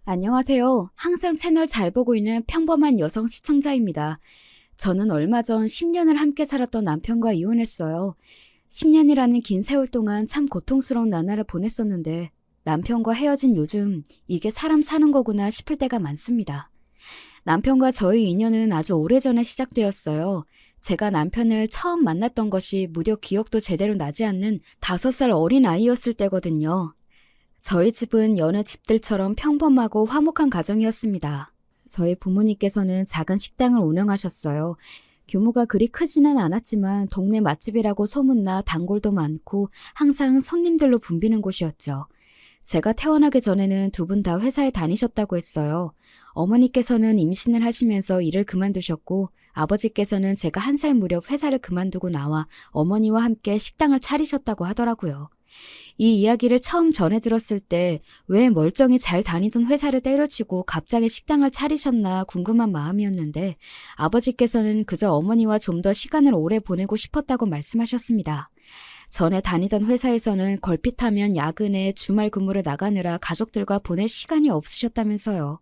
안녕하세요. 항상 채널 잘 보고 있는 평범한 여성 시청자입니다. 저는 얼마 전 10년을 함께 살았던 남편과 이혼했어요. 10년이라는 긴 세월 동안 참 고통스러운 나날을 보냈었는데 남편과 헤어진 요즘 이게 사람 사는 거구나 싶을 때가 많습니다. 남편과 저의 인연은 아주 오래전에 시작되었어요. 제가 남편을 처음 만났던 것이 무려 기억도 제대로 나지 않는 5살 어린 아이였을 때거든요. 저희 집은 여느 집들처럼 평범하고 화목한 가정이었습니다. 저희 부모님께서는 작은 식당을 운영하셨어요. 규모가 그리 크지는 않았지만 동네 맛집이라고 소문나 단골도 많고 항상 손님들로 붐비는 곳이었죠. 제가 태어나기 전에는 두 분 다 회사에 다니셨다고 했어요. 어머니께서는 임신을 하시면서 일을 그만두셨고 아버지께서는 제가 1살 무렵 회사를 그만두고 나와 어머니와 함께 식당을 차리셨다고 하더라고요. 이 이야기를 처음 전해 들었을 때 왜 멀쩡히 잘 다니던 회사를 때려치고 갑자기 식당을 차리셨나 궁금한 마음이었는데 아버지께서는 그저 어머니와 좀 더 시간을 오래 보내고 싶었다고 말씀하셨습니다. 전에 다니던 회사에서는 걸핏하면 야근에 주말 근무를 나가느라 가족들과 보낼 시간이 없으셨다면서요.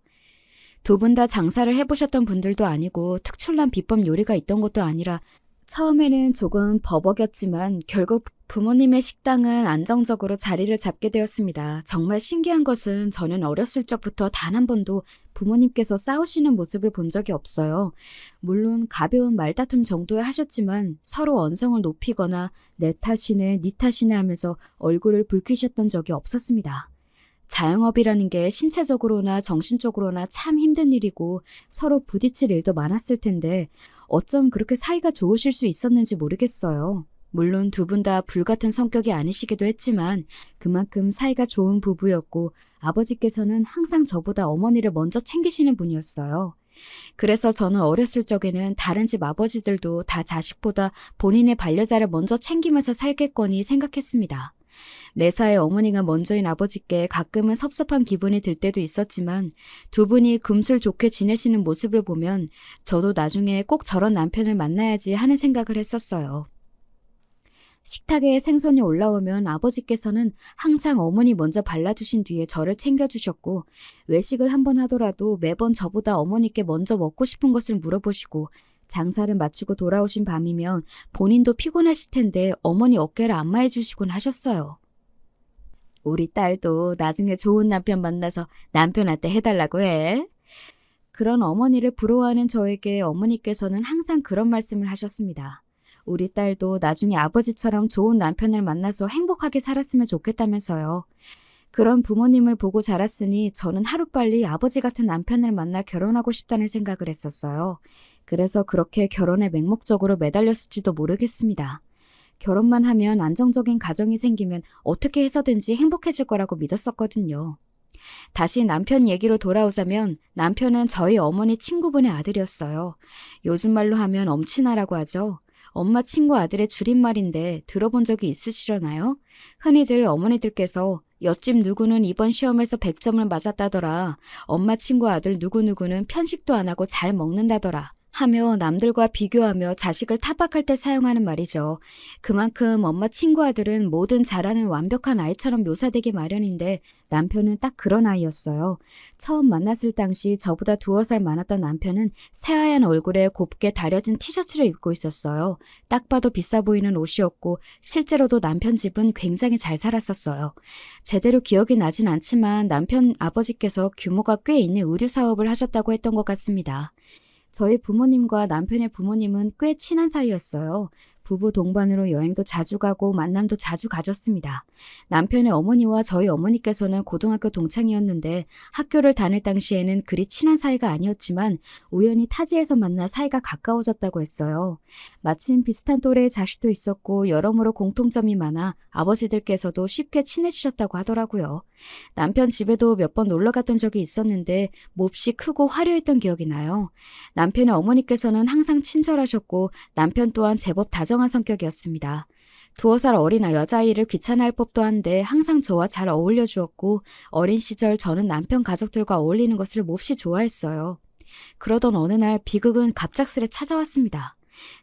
두 분 다 장사를 해보셨던 분들도 아니고 특출난 비법 요리가 있던 것도 아니라 처음에는 조금 버벅였지만 결국 부모님의 식당은 안정적으로 자리를 잡게 되었습니다. 정말 신기한 것은 저는 어렸을 적부터 단 한 번도 부모님께서 싸우시는 모습을 본 적이 없어요. 물론 가벼운 말다툼 정도에 하셨지만 서로 언성을 높이거나 내 탓이네, 네 탓이네 하면서 얼굴을 붉히셨던 적이 없었습니다. 자영업이라는 게 신체적으로나 정신적으로나 참 힘든 일이고 서로 부딪힐 일도 많았을 텐데 어쩜 그렇게 사이가 좋으실 수 있었는지 모르겠어요. 물론 두 분 다 불같은 성격이 아니시기도 했지만 그만큼 사이가 좋은 부부였고 아버지께서는 항상 저보다 어머니를 먼저 챙기시는 분이었어요. 그래서 저는 어렸을 적에는 다른 집 아버지들도 다 자식보다 본인의 반려자를 먼저 챙기면서 살겠거니 생각했습니다. 매사에 어머니가 먼저인 아버지께 가끔은 섭섭한 기분이 들 때도 있었지만 두 분이 금슬 좋게 지내시는 모습을 보면 저도 나중에 꼭 저런 남편을 만나야지 하는 생각을 했었어요. 식탁에 생선이 올라오면 아버지께서는 항상 어머니 먼저 발라주신 뒤에 저를 챙겨주셨고 외식을 한번 하더라도 매번 저보다 어머니께 먼저 먹고 싶은 것을 물어보시고 장사를 마치고 돌아오신 밤이면 본인도 피곤하실 텐데 어머니 어깨를 안마해 주시곤 하셨어요. 우리 딸도 나중에 좋은 남편 만나서 남편한테 해달라고 해. 그런 어머니를 부러워하는 저에게 어머니께서는 항상 그런 말씀을 하셨습니다. 우리 딸도 나중에 아버지처럼 좋은 남편을 만나서 행복하게 살았으면 좋겠다면서요. 그런 부모님을 보고 자랐으니 저는 하루빨리 아버지 같은 남편을 만나 결혼하고 싶다는 생각을 했었어요. 그래서 그렇게 결혼에 맹목적으로 매달렸을지도 모르겠습니다. 결혼만 하면 안정적인 가정이 생기면 어떻게 해서든지 행복해질 거라고 믿었었거든요. 다시 남편 얘기로 돌아오자면 남편은 저희 어머니 친구분의 아들이었어요. 요즘 말로 하면 엄친아라고 하죠. 엄마 친구 아들의 줄임말인데 들어본 적이 있으시려나요? 흔히들 어머니들께서 옆집 누구는 이번 시험에서 100점을 맞았다더라. 엄마 친구 아들 누구누구는 편식도 안 하고 잘 먹는다더라. 하며 남들과 비교하며 자식을 타박할 때 사용하는 말이죠. 그만큼 엄마 친구 아들은 뭐든 잘하는 완벽한 아이처럼 묘사되기 마련인데 남편은 딱 그런 아이였어요. 처음 만났을 당시 저보다 2살 많았던 남편은 새하얀 얼굴에 곱게 다려진 티셔츠를 입고 있었어요. 딱 봐도 비싸 보이는 옷이었고 실제로도 남편 집은 굉장히 잘 살았었어요. 제대로 기억이 나진 않지만 남편 아버지께서 규모가 꽤 있는 의류 사업을 하셨다고 했던 것 같습니다. 저희 부모님과 남편의 부모님은 꽤 친한 사이였어요. 부부 동반으로 여행도 자주 가고 만남도 자주 가졌습니다. 남편의 어머니와 저희 어머니께서는 고등학교 동창이었는데 학교를 다닐 당시에는 그리 친한 사이가 아니었지만 우연히 타지에서 만나 사이가 가까워졌다고 했어요. 마침 비슷한 또래의 자식도 있었고 여러모로 공통점이 많아 아버지들께서도 쉽게 친해지셨다고 하더라고요. 남편 집에도 몇 번 놀러 갔던 적이 있었는데 몹시 크고 화려했던 기억이 나요. 남편의 어머니께서는 항상 친절하셨고 남편 또한 제법 다정한 성격이었습니다. 2살 어린 여자아이를 귀찮아할 법도 한데 항상 저와 잘 어울려 주었고 어린 시절 저는 남편 가족들과 어울리는 것을 몹시 좋아했어요. 그러던 어느 날 비극은 갑작스레 찾아왔습니다.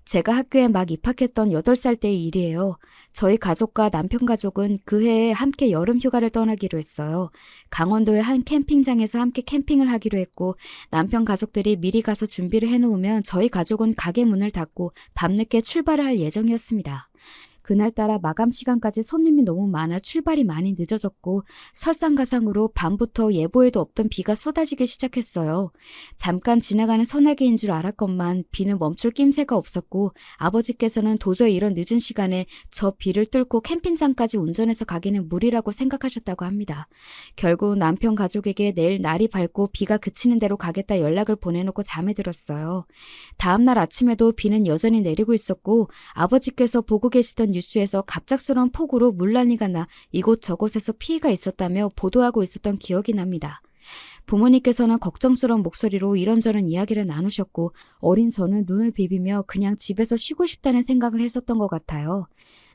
제가 학교에 막 입학했던 8살 때의 일이에요. 저희 가족과 남편 가족은 그 해에 함께 여름 휴가를 떠나기로 했어요. 강원도의 한 캠핑장에서 함께 캠핑을 하기로 했고 남편 가족들이 미리 가서 준비를 해놓으면 저희 가족은 가게 문을 닫고 밤늦게 출발을 할 예정이었습니다. 그날따라 마감 시간까지 손님이 너무 많아 출발이 많이 늦어졌고 설상가상으로 밤부터 예보에도 없던 비가 쏟아지기 시작했어요. 잠깐 지나가는 소나기인 줄 알았건만 비는 멈출 낌새가 없었고 아버지께서는 도저히 이런 늦은 시간에 저 비를 뚫고 캠핑장까지 운전해서 가기는 무리라고 생각하셨다고 합니다. 결국 남편 가족에게 내일 날이 밝고 비가 그치는 대로 가겠다 연락을 보내놓고 잠에 들었어요. 다음날 아침에도 비는 여전히 내리고 있었고 아버지께서 보고 계시던 뉴스에서 갑작스러운 폭우로 물난리가 나 이곳저곳에서 피해가 있었다며 보도하고 있었던 기억이 납니다. 부모님께서는 걱정스러운 목소리로 이런저런 이야기를 나누셨고 어린 저는 눈을 비비며 그냥 집에서 쉬고 싶다는 생각을 했었던 것 같아요.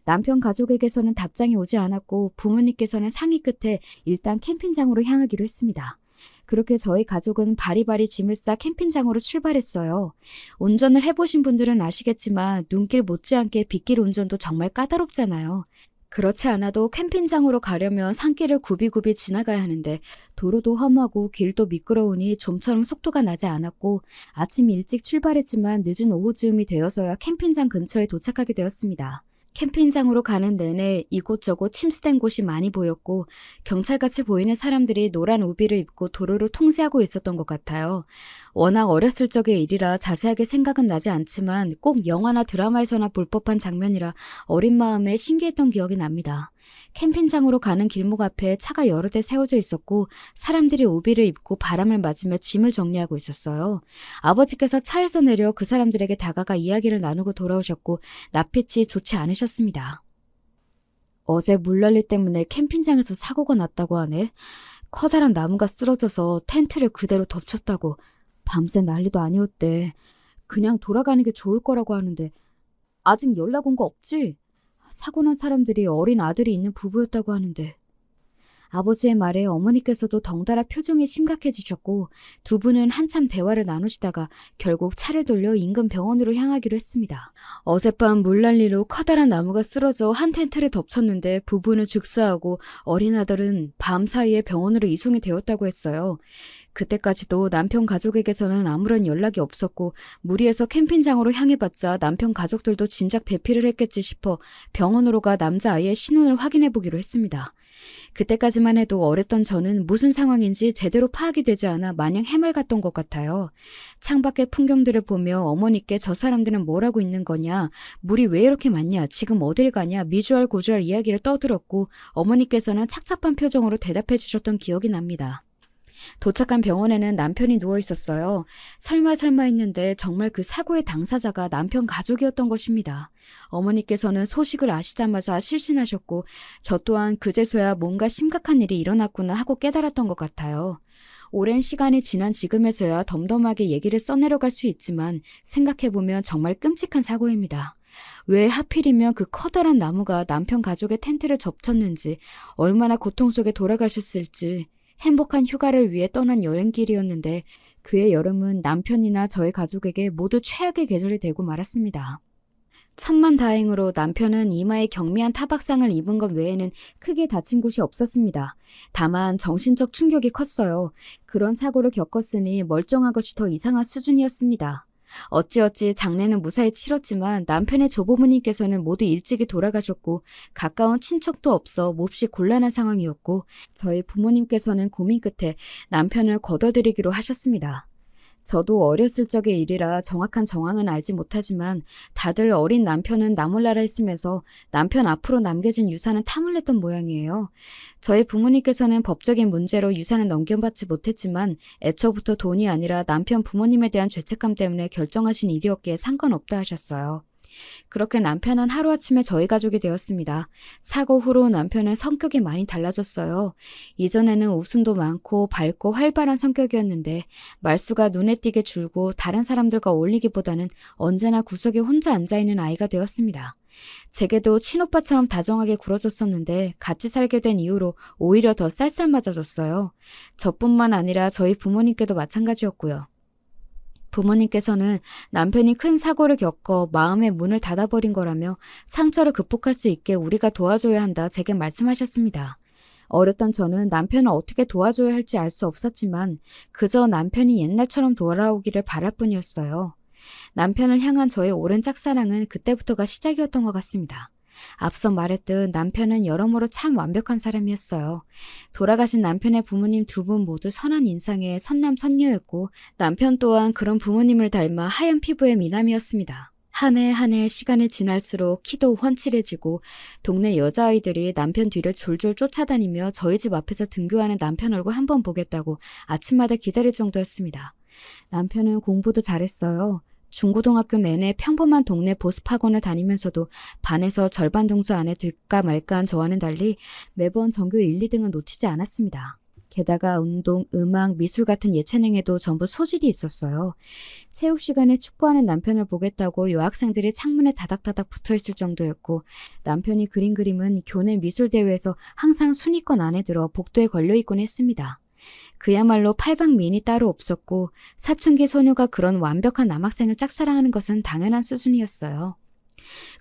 남편 가족에게서는 답장이 오지 않았고 부모님께서는 상의 끝에 일단 캠핑장으로 향하기로 했습니다. 그렇게 저희 가족은 바리바리 짐을 싸 캠핑장으로 출발했어요. 운전을 해보신 분들은 아시겠지만 눈길 못지않게 빗길 운전도 정말 까다롭잖아요. 그렇지 않아도 캠핑장으로 가려면 산길을 굽이굽이 지나가야 하는데 도로도 험하고 길도 미끄러우니 좀처럼 속도가 나지 않았고 아침 일찍 출발했지만 늦은 오후쯤이 되어서야 캠핑장 근처에 도착하게 되었습니다. 캠핑장으로 가는 내내 이곳저곳 침수된 곳이 많이 보였고 경찰같이 보이는 사람들이 노란 우비를 입고 도로를 통제하고 있었던 것 같아요. 워낙 어렸을 적의 일이라 자세하게 생각은 나지 않지만 꼭 영화나 드라마에서나 볼 법한 장면이라 어린 마음에 신기했던 기억이 납니다. 캠핑장으로 가는 길목 앞에 차가 여러 대 세워져 있었고 사람들이 우비를 입고 바람을 맞으며 짐을 정리하고 있었어요. 아버지께서 차에서 내려 그 사람들에게 다가가 이야기를 나누고 돌아오셨고 낯빛이 좋지 않으셨습니다. 어제 물난리 때문에 캠핑장에서 사고가 났다고 하네. 커다란 나무가 쓰러져서 텐트를 그대로 덮쳤다고. 밤새 난리도 아니었대. 그냥 돌아가는 게 좋을 거라고 하는데 아직 연락 온 거 없지? 사고 난 사람들이 어린 아들이 있는 부부였다고 하는데. 아버지의 말에 어머니께서도 덩달아 표정이 심각해지셨고 두 분은 한참 대화를 나누시다가 결국 차를 돌려 인근 병원으로 향하기로 했습니다. 어젯밤 물난리로 커다란 나무가 쓰러져 한 텐트를 덮쳤는데 부부는 죽사하고 어린 아들은 밤 사이에 병원으로 이송이 되었다고 했어요. 그때까지도 남편 가족에게서는 아무런 연락이 없었고 무리해서 캠핑장으로 향해봤자 남편 가족들도 진작 대피를 했겠지 싶어 병원으로 가 남자아이의 신원을 확인해보기로 했습니다. 그때까지만 해도 어렸던 저는 무슨 상황인지 제대로 파악이 되지 않아 마냥 해맑았던 것 같아요. 창밖의 풍경들을 보며 어머니께 저 사람들은 뭘 하고 있는 거냐, 물이 왜 이렇게 많냐, 지금 어딜 가냐 미주알 고주알 이야기를 떠들었고 어머니께서는 착잡한 표정으로 대답해 주셨던 기억이 납니다. 도착한 병원에는 남편이 누워 있었어요. 설마 했는데 정말 그 사고의 당사자가 남편 가족이었던 것입니다. 어머니께서는 소식을 아시자마자 실신하셨고 저 또한 그제서야 뭔가 심각한 일이 일어났구나 하고 깨달았던 것 같아요. 오랜 시간이 지난 지금에서야 덤덤하게 얘기를 써내려갈 수 있지만 생각해보면 정말 끔찍한 사고입니다. 왜 하필이면 그 커다란 나무가 남편 가족의 텐트를 접쳤는지, 얼마나 고통 속에 돌아가셨을지. 행복한 휴가를 위해 떠난 여행길이었는데 그의 여름은 남편이나 저의 가족에게 모두 최악의 계절이 되고 말았습니다. 천만다행으로 남편은 이마에 경미한 타박상을 입은 것 외에는 크게 다친 곳이 없었습니다. 다만 정신적 충격이 컸어요. 그런 사고를 겪었으니 멀쩡한 것이 더 이상한 수준이었습니다. 어찌어찌 장례는 무사히 치렀지만 남편의 조부모님께서는 모두 일찍이 돌아가셨고 가까운 친척도 없어 몹시 곤란한 상황이었고 저희 부모님께서는 고민 끝에 남편을 거둬들이기로 하셨습니다. 저도 어렸을 적의 일이라 정확한 정황은 알지 못하지만 다들 어린 남편은 나몰라라 했으면서 남편 앞으로 남겨진 유산은 탐을냈던 모양이에요. 저희 부모님께서는 법적인 문제로 유산을 넘겨받지 못했지만 애초부터 돈이 아니라 남편 부모님에 대한 죄책감 때문에 결정하신 일이었기에 상관없다 하셨어요. 그렇게 남편은 하루아침에 저희 가족이 되었습니다. 사고 후로 남편은 성격이 많이 달라졌어요. 이전에는 웃음도 많고 밝고 활발한 성격이었는데 말수가 눈에 띄게 줄고 다른 사람들과 어울리기보다는 언제나 구석에 혼자 앉아있는 아이가 되었습니다. 제게도 친오빠처럼 다정하게 굴어줬었는데 같이 살게 된 이후로 오히려 더 쌀쌀맞아졌어요. 저뿐만 아니라 저희 부모님께도 마찬가지였고요. 부모님께서는 남편이 큰 사고를 겪어 마음의 문을 닫아버린 거라며 상처를 극복할 수 있게 우리가 도와줘야 한다 제게 말씀하셨습니다. 어렸던 저는 남편을 어떻게 도와줘야 할지 알 수 없었지만 그저 남편이 옛날처럼 돌아오기를 바랄 뿐이었어요. 남편을 향한 저의 오랜 짝사랑은 그때부터가 시작이었던 것 같습니다. 앞서 말했듯 남편은 여러모로 참 완벽한 사람이었어요. 돌아가신 남편의 부모님 두 분 모두 선한 인상의 선남선녀였고 남편 또한 그런 부모님을 닮아 하얀 피부의 미남이었습니다. 한 해 한 해 시간이 지날수록 키도 훤칠해지고 동네 여자아이들이 남편 뒤를 졸졸 쫓아다니며 저희 집 앞에서 등교하는 남편 얼굴 한번 보겠다고 아침마다 기다릴 정도였습니다. 남편은 공부도 잘했어요. 중고등학교 내내 평범한 동네 보습학원을 다니면서도 반에서 절반 등수 안에 들까 말까한 저와는 달리 매번 전교 1, 2등은 놓치지 않았습니다. 게다가 운동, 음악, 미술 같은 예체능에도 전부 소질이 있었어요. 체육 시간에 축구하는 남편을 보겠다고 여학생들이 창문에 다닥다닥 붙어있을 정도였고 남편이 그린 그림은 교내 미술대회에서 항상 순위권 안에 들어 복도에 걸려있곤 했습니다. 그야말로 팔방미인이 따로 없었고 사춘기 소녀가 그런 완벽한 남학생을 짝사랑하는 것은 당연한 수준이었어요.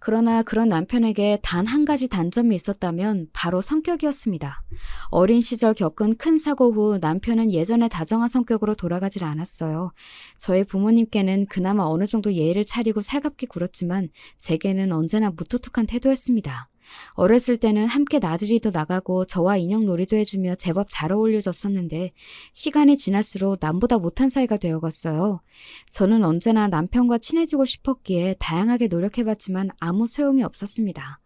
그러나 그런 남편에게 단 한 가지 단점이 있었다면 바로 성격이었습니다. 어린 시절 겪은 큰 사고 후 남편은 예전의 다정한 성격으로 돌아가질 않았어요. 저희 부모님께는 그나마 어느 정도 예의를 차리고 살갑게 굴었지만 제게는 언제나 무뚝뚝한 태도였습니다. 어렸을 때는 함께 나들이도 나가고 저와 인형 놀이도 해주며 제법 잘 어울려졌었는데 시간이 지날수록 남보다 못한 사이가 되어갔어요. 저는 언제나 남편과 친해지고 싶었기에 다양하게 노력해봤지만 아무 소용이 없었습니다.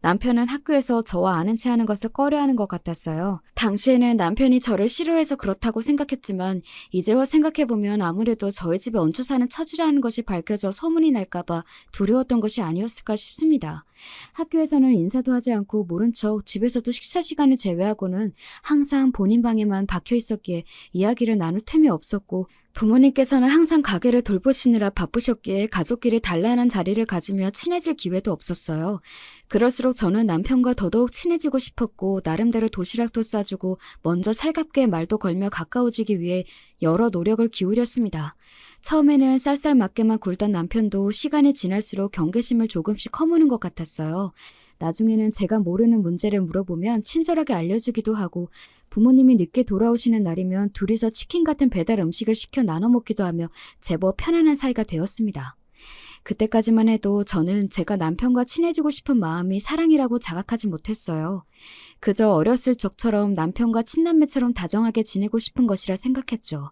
남편은 학교에서 저와 아는 체 하는 것을 꺼려하는 것 같았어요. 당시에는 남편이 저를 싫어해서 그렇다고 생각했지만 이제와 생각해보면 아무래도 저희 집에 얹혀 사는 처지라는 것이 밝혀져 소문이 날까봐 두려웠던 것이 아니었을까 싶습니다. 학교에서는 인사도 하지 않고 모른 척 집에서도 식사 시간을 제외하고는 항상 본인 방에만 박혀 있었기에 이야기를 나눌 틈이 없었고 부모님께서는 항상 가게를 돌보시느라 바쁘셨기에 가족끼리 단란한 자리를 가지며 친해질 기회도 없었어요. 그럴수록 저는 남편과 더더욱 친해지고 싶었고 나름대로 도시락도 싸주고 먼저 살갑게 말도 걸며 가까워지기 위해 여러 노력을 기울였습니다. 처음에는 쌀쌀맞게만 굴던 남편도 시간이 지날수록 경계심을 조금씩 허무는 것 같았어요. 나중에는 제가 모르는 문제를 물어보면 친절하게 알려주기도 하고 부모님이 늦게 돌아오시는 날이면 둘이서 치킨 같은 배달 음식을 시켜 나눠 먹기도 하며 제법 편안한 사이가 되었습니다. 그때까지만 해도 저는 제가 남편과 친해지고 싶은 마음이 사랑이라고 자각하지 못했어요. 그저 어렸을 적처럼 남편과 친남매처럼 다정하게 지내고 싶은 것이라 생각했죠.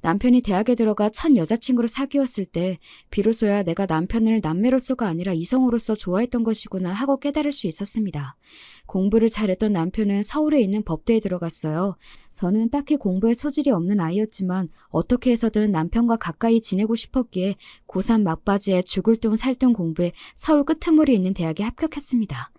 남편이 대학에 들어가 첫 여자친구를 사귀었을 때 비로소야 내가 남편을 남매로서가 아니라 이성으로서 좋아했던 것이구나 하고 깨달을 수 있었습니다. 공부를 잘했던 남편은 서울에 있는 법대에 들어갔어요. 저는 딱히 공부에 소질이 없는 아이였지만 어떻게 해서든 남편과 가까이 지내고 싶었기에 고3 막바지에 죽을 둥 살 둥 공부에 서울 끄트머리 있는 대학에 합격했습니다.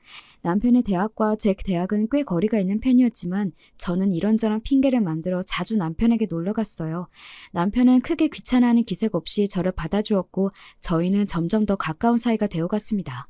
남편의 대학과 제 대학은 꽤 거리가 있는 편이었지만 저는 이런저런 핑계를 만들어 자주 남편에게 놀러갔어요. 남편은 크게 귀찮아하는 기색 없이 저를 받아주었고 저희는 점점 더 가까운 사이가 되어갔습니다.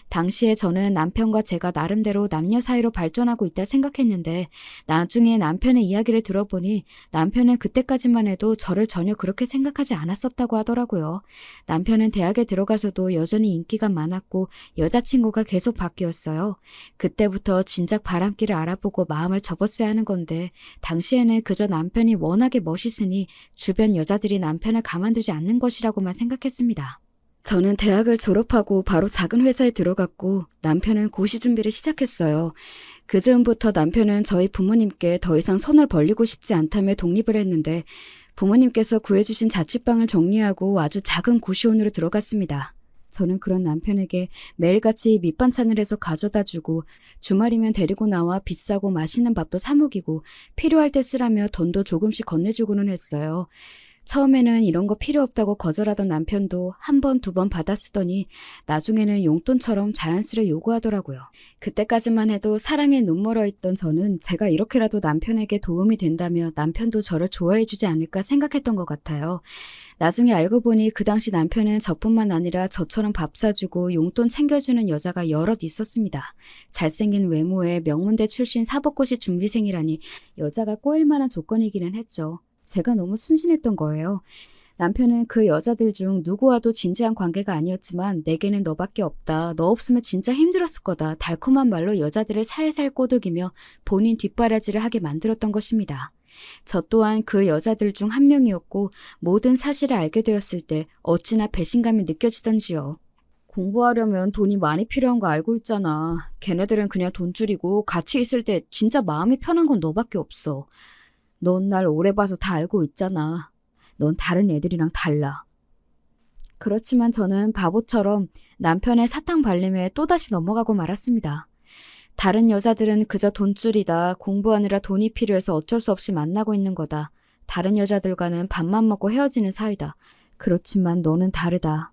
당시에 저는 남편과 제가 나름대로 남녀 사이로 발전하고 있다 생각했는데 나중에 남편의 이야기를 들어보니 남편은 그때까지만 해도 저를 전혀 그렇게 생각하지 않았었다고 하더라고요. 남편은 대학에 들어가서도 여전히 인기가 많았고 여자친구가 계속 바뀌었어요. 그때부터 진작 바람길을 알아보고 마음을 접었어야 하는 건데 당시에는 그저 남편이 워낙에 멋있으니 주변 여자들이 남편을 가만두지 않는 것이라고만 생각했습니다. 저는 대학을 졸업하고 바로 작은 회사에 들어갔고 남편은 고시 준비를 시작했어요. 그 즈음부터 남편은 저희 부모님께 더 이상 손을 벌리고 싶지 않다며 독립을 했는데 부모님께서 구해주신 자취방을 정리하고 아주 작은 고시원으로 들어갔습니다. 저는 그런 남편에게 매일같이 밑반찬을 해서 가져다주고 주말이면 데리고 나와 비싸고 맛있는 밥도 사 먹이고 필요할 때 쓰라며 돈도 조금씩 건네주고는 했어요. 처음에는 이런 거 필요 없다고 거절하던 남편도 한 번, 두 번 받아 쓰더니 나중에는 용돈처럼 자연스레 요구하더라고요. 그때까지만 해도 사랑에 눈멀어 있던 저는 제가 이렇게라도 남편에게 도움이 된다며 남편도 저를 좋아해주지 않을까 생각했던 것 같아요. 나중에 알고 보니 그 당시 남편은 저뿐만 아니라 저처럼 밥 사주고 용돈 챙겨주는 여자가 여럿 있었습니다. 잘생긴 외모에 명문대 출신 사법고시 준비생이라니 여자가 꼬일 만한 조건이기는 했죠. 제가 너무 순진했던 거예요. 남편은 그 여자들 중 누구와도 진지한 관계가 아니었지만 내게는 너밖에 없다. 너 없으면 진짜 힘들었을 거다. 달콤한 말로 여자들을 살살 꼬드기며 본인 뒷바라지를 하게 만들었던 것입니다. 저 또한 그 여자들 중 한 명이었고 모든 사실을 알게 되었을 때 어찌나 배신감이 느껴지던지요. 공부하려면 돈이 많이 필요한 거 알고 있잖아. 걔네들은 그냥 돈줄이고 같이 있을 때 진짜 마음이 편한 건 너밖에 없어. 넌 날 오래 봐서 다 알고 있잖아. 넌 다른 애들이랑 달라. 그렇지만 저는 바보처럼 남편의 사탕 발림에 또다시 넘어가고 말았습니다. 다른 여자들은 그저 돈줄이다. 공부하느라 돈이 필요해서 어쩔 수 없이 만나고 있는 거다. 다른 여자들과는 밥만 먹고 헤어지는 사이다. 그렇지만 너는 다르다.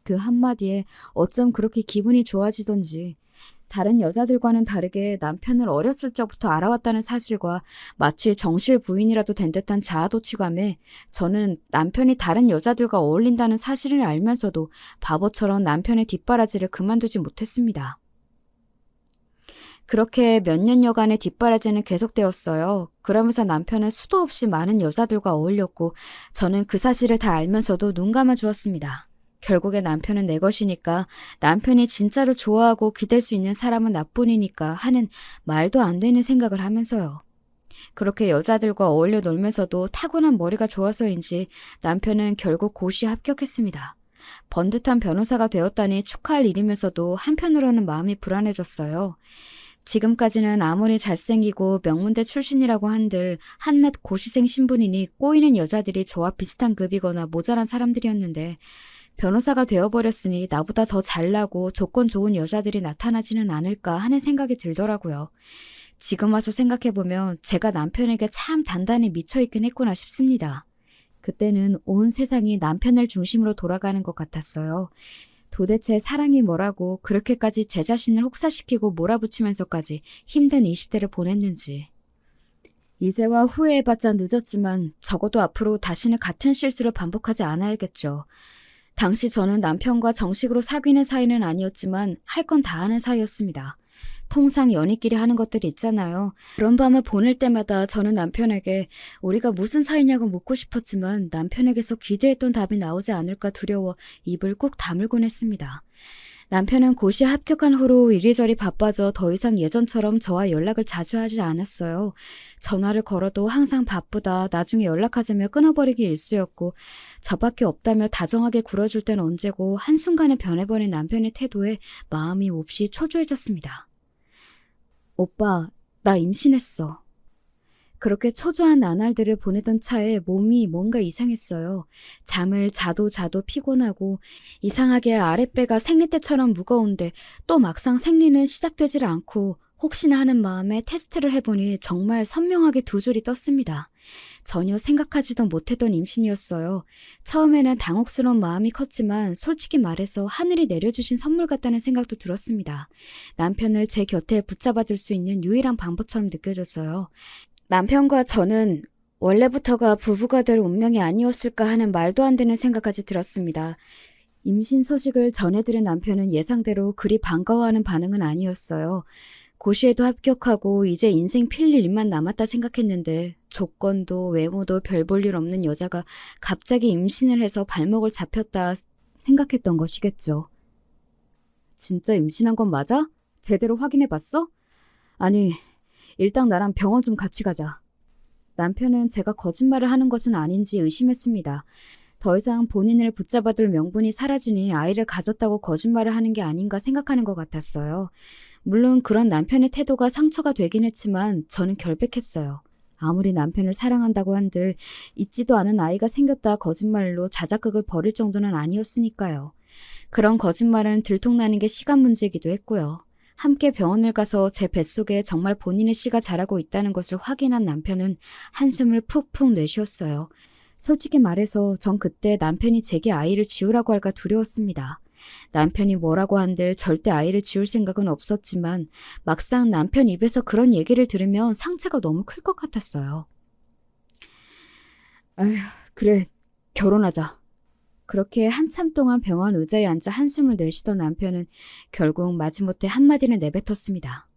그 한마디에 어쩜 그렇게 기분이 좋아지던지. 다른 여자들과는 다르게 남편을 어렸을 적부터 알아왔다는 사실과 마치 정실 부인이라도 된 듯한 자아도취감에 저는 남편이 다른 여자들과 어울린다는 사실을 알면서도 바보처럼 남편의 뒷바라지를 그만두지 못했습니다. 그렇게 몇 년여간의 뒷바라지는 계속되었어요. 그러면서 남편은 수도 없이 많은 여자들과 어울렸고 저는 그 사실을 다 알면서도 눈 감아주었습니다. 결국에 남편은 내 것이니까, 남편이 진짜로 좋아하고 기댈 수 있는 사람은 나뿐이니까 하는 말도 안 되는 생각을 하면서요. 그렇게 여자들과 어울려 놀면서도 타고난 머리가 좋아서인지 남편은 결국 고시에 합격했습니다. 번듯한 변호사가 되었다니 축하할 일이면서도 한편으로는 마음이 불안해졌어요. 지금까지는 아무리 잘생기고 명문대 출신이라고 한들 한낱 고시생 신분이니 꼬이는 여자들이 저와 비슷한 급이거나 모자란 사람들이었는데 변호사가 되어버렸으니 나보다 더 잘나고 조건 좋은 여자들이 나타나지는 않을까 하는 생각이 들더라고요. 지금 와서 생각해보면 제가 남편에게 참 단단히 미쳐있긴 했구나 싶습니다. 그때는 온 세상이 남편을 중심으로 돌아가는 것 같았어요. 도대체 사랑이 뭐라고 그렇게까지 제 자신을 혹사시키고 몰아붙이면서까지 힘든 20대를 보냈는지. 이제와 후회해봤자 늦었지만 적어도 앞으로 다시는 같은 실수를 반복하지 않아야겠죠. 당시 저는 남편과 정식으로 사귀는 사이는 아니었지만 할 건 다 하는 사이였습니다. 통상 연인끼리 하는 것들이 있잖아요. 그런 밤을 보낼 때마다 저는 남편에게 우리가 무슨 사이냐고 묻고 싶었지만 남편에게서 기대했던 답이 나오지 않을까 두려워 입을 꾹 다물곤 했습니다. 남편은 고시에 합격한 후로 이리저리 바빠져 더 이상 예전처럼 저와 연락을 자주 하지 않았어요. 전화를 걸어도 항상 바쁘다, 나중에 연락하자며 끊어버리기 일쑤였고 저밖에 없다며 다정하게 굴어줄 땐 언제고 한순간에 변해버린 남편의 태도에 마음이 몹시 초조해졌습니다. 오빠, 나 임신했어. 그렇게 초조한 나날들을 보내던 차에 몸이 뭔가 이상했어요. 잠을 자도 피곤하고 이상하게 아랫배가 생리 때처럼 무거운데 또 막상 생리는 시작되질 않고 혹시나 하는 마음에 테스트를 해보니 정말 선명하게 두 줄이 떴습니다. 전혀 생각하지도 못했던 임신이었어요. 처음에는 당혹스러운 마음이 컸지만 솔직히 말해서 하늘이 내려주신 선물 같다는 생각도 들었습니다. 남편을 제 곁에 붙잡아둘 수 있는 유일한 방법처럼 느껴졌어요. 남편과 저는 원래부터가 부부가 될 운명이 아니었을까 하는 말도 안 되는 생각까지 들었습니다. 임신 소식을 전해들은 남편은 예상대로 그리 반가워하는 반응은 아니었어요. 고시에도 합격하고 이제 인생 필 일만 남았다 생각했는데 조건도 외모도 별 볼 일 없는 여자가 갑자기 임신을 해서 발목을 잡혔다 생각했던 것이겠죠. 진짜 임신한 건 맞아? 제대로 확인해봤어? 아니, 일단 나랑 병원 좀 같이 가자. 남편은 제가 거짓말을 하는 것은 아닌지 의심했습니다. 더 이상 본인을 붙잡아둘 명분이 사라지니 아이를 가졌다고 거짓말을 하는 게 아닌가 생각하는 것 같았어요. 물론 그런 남편의 태도가 상처가 되긴 했지만 저는 결백했어요. 아무리 남편을 사랑한다고 한들 있지도 않은 아이가 생겼다 거짓말로 자작극을 벌일 정도는 아니었으니까요. 그런 거짓말은 들통나는 게 시간 문제이기도 했고요. 함께 병원을 가서 제 뱃속에 정말 본인의 씨가 자라고 있다는 것을 확인한 남편은 한숨을 푹푹 내쉬었어요. 솔직히 말해서 전 그때 남편이 제게 아이를 지우라고 할까 두려웠습니다. 남편이 뭐라고 한들 절대 아이를 지울 생각은 없었지만 막상 남편 입에서 그런 얘기를 들으면 상처가 너무 클 것 같았어요. 아휴, 그래, 결혼하자. 그렇게 한참 동안 병원 의자에 앉아 한숨을 내쉬던 남편은 결국 마지못해 한마디를 내뱉었습니다.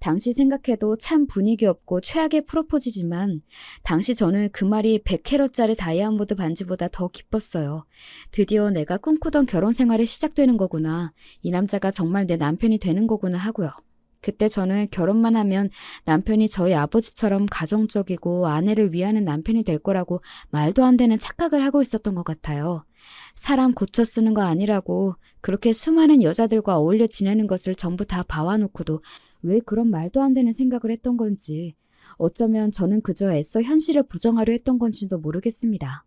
당시 생각해도 참 분위기 없고 최악의 프로포즈지만 당시 저는 그 말이 100캐럿짜리 다이아몬드 반지보다 더 기뻤어요. 드디어 내가 꿈꾸던 결혼 생활이 시작되는 거구나. 이 남자가 정말 내 남편이 되는 거구나 하고요. 그때 저는 결혼만 하면 남편이 저희 아버지처럼 가정적이고 아내를 위하는 남편이 될 거라고 말도 안 되는 착각을 하고 있었던 것 같아요. 사람 고쳐 쓰는 거 아니라고 그렇게 수많은 여자들과 어울려 지내는 것을 전부 다 봐와놓고도 왜 그런 말도 안 되는 생각을 했던 건지, 어쩌면 저는 그저 애써 현실을 부정하려 했던 건지도 모르겠습니다.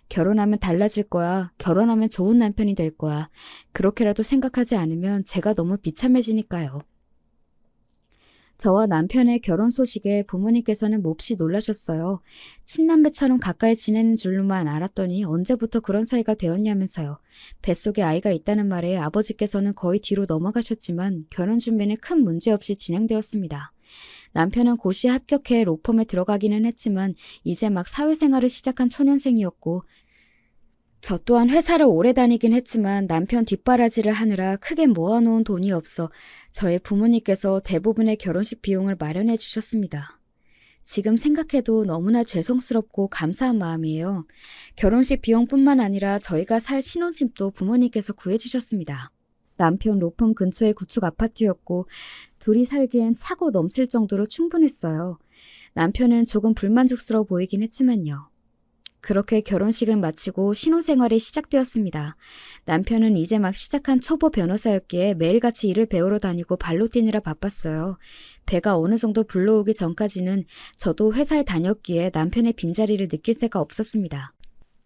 결혼하면 달라질 거야. 결혼하면 좋은 남편이 될 거야. 그렇게라도 생각하지 않으면 제가 너무 비참해지니까요. 저와 남편의 결혼 소식에 부모님께서는 몹시 놀라셨어요. 친남매처럼 가까이 지내는 줄로만 알았더니 언제부터 그런 사이가 되었냐면서요. 뱃속에 아이가 있다는 말에 아버지께서는 거의 뒤로 넘어가셨지만 결혼 준비는 큰 문제 없이 진행되었습니다. 남편은 고시에 합격해 로펌에 들어가기는 했지만 이제 막 사회생활을 시작한 초년생이었고, 저 또한 회사를 오래 다니긴 했지만 남편 뒷바라지를 하느라 크게 모아놓은 돈이 없어 저희 부모님께서 대부분의 결혼식 비용을 마련해 주셨습니다. 지금 생각해도 너무나 죄송스럽고 감사한 마음이에요. 결혼식 비용뿐만 아니라 저희가 살 신혼집도 부모님께서 구해주셨습니다. 남편 로펌 근처의 구축 아파트였고 둘이 살기엔 차고 넘칠 정도로 충분했어요. 남편은 조금 불만족스러워 보이긴 했지만요. 그렇게 결혼식을 마치고 신혼생활이 시작되었습니다. 남편은 이제 막 시작한 초보 변호사였기에 매일같이 일을 배우러 다니고 발로 뛰느라 바빴어요. 배가 어느 정도 불러오기 전까지는 저도 회사에 다녔기에 남편의 빈자리를 느낄 새가 없었습니다.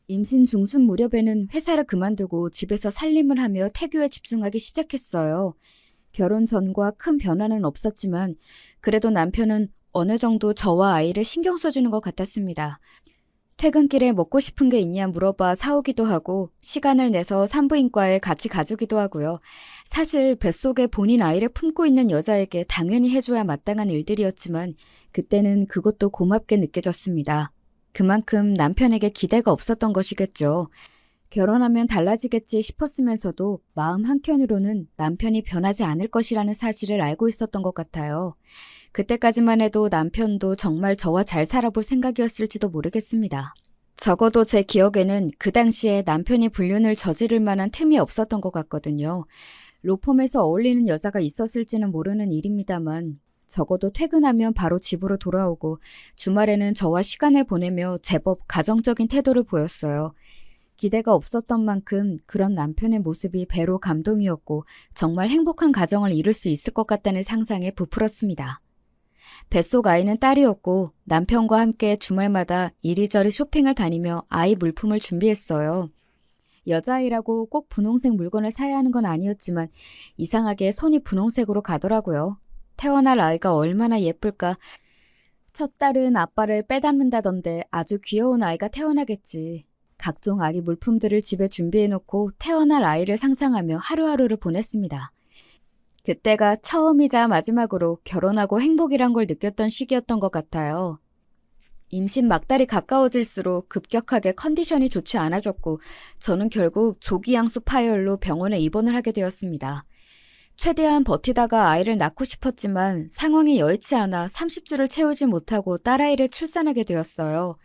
임신 중순 무렵에는 회사를 그만두고 집에서 살림을 하며 태교에 집중하기 시작했어요. 결혼 전과 큰 변화는 없었지만 그래도 남편은 어느 정도 저와 아이를 신경 써주는 것 같았습니다. 퇴근길에 먹고 싶은 게 있냐 물어봐 사오기도 하고 시간을 내서 산부인과에 같이 가주기도 하고요. 사실 뱃속에 본인 아이를 품고 있는 여자에게 당연히 해줘야 마땅한 일들이었지만 그때는 그것도 고맙게 느껴졌습니다. 그만큼 남편에게 기대가 없었던 것이겠죠. 결혼하면 달라지겠지 싶었으면서도 마음 한켠으로는 남편이 변하지 않을 것이라는 사실을 알고 있었던 것 같아요. 그때까지만 해도 남편도 정말 저와 잘 살아볼 생각이었을지도 모르겠습니다. 적어도 제 기억에는 그 당시에 남편이 불륜을 저지를 만한 틈이 없었던 것 같거든요. 로펌에서 어울리는 여자가 있었을지는 모르는 일입니다만 적어도 퇴근하면 바로 집으로 돌아오고 주말에는 저와 시간을 보내며 제법 가정적인 태도를 보였어요. 기대가 없었던 만큼 그런 남편의 모습이 배로 감동이었고 정말 행복한 가정을 이룰 수 있을 것 같다는 상상에 부풀었습니다. 뱃속 아이는 딸이었고 남편과 함께 주말마다 이리저리 쇼핑을 다니며 아이 물품을 준비했어요. 여자아이라고 꼭 분홍색 물건을 사야 하는 건 아니었지만 이상하게 손이 분홍색으로 가더라고요. 태어날 아이가 얼마나 예쁠까. 첫 딸은 아빠를 빼닮는다던데 아주 귀여운 아이가 태어나겠지. 각종 아기 물품들을 집에 준비해놓고 태어날 아이를 상상하며 하루하루를 보냈습니다. 그때가 처음이자 마지막으로 결혼하고 행복이란 걸 느꼈던 시기였던 것 같아요. 임신 막달이 가까워질수록 급격하게 컨디션이 좋지 않아졌고 저는 결국 조기양수 파열로 병원에 입원을 하게 되었습니다. 최대한 버티다가 아이를 낳고 싶었지만 상황이 여의치 않아 30주를 채우지 못하고 딸아이를 출산하게 되었어요.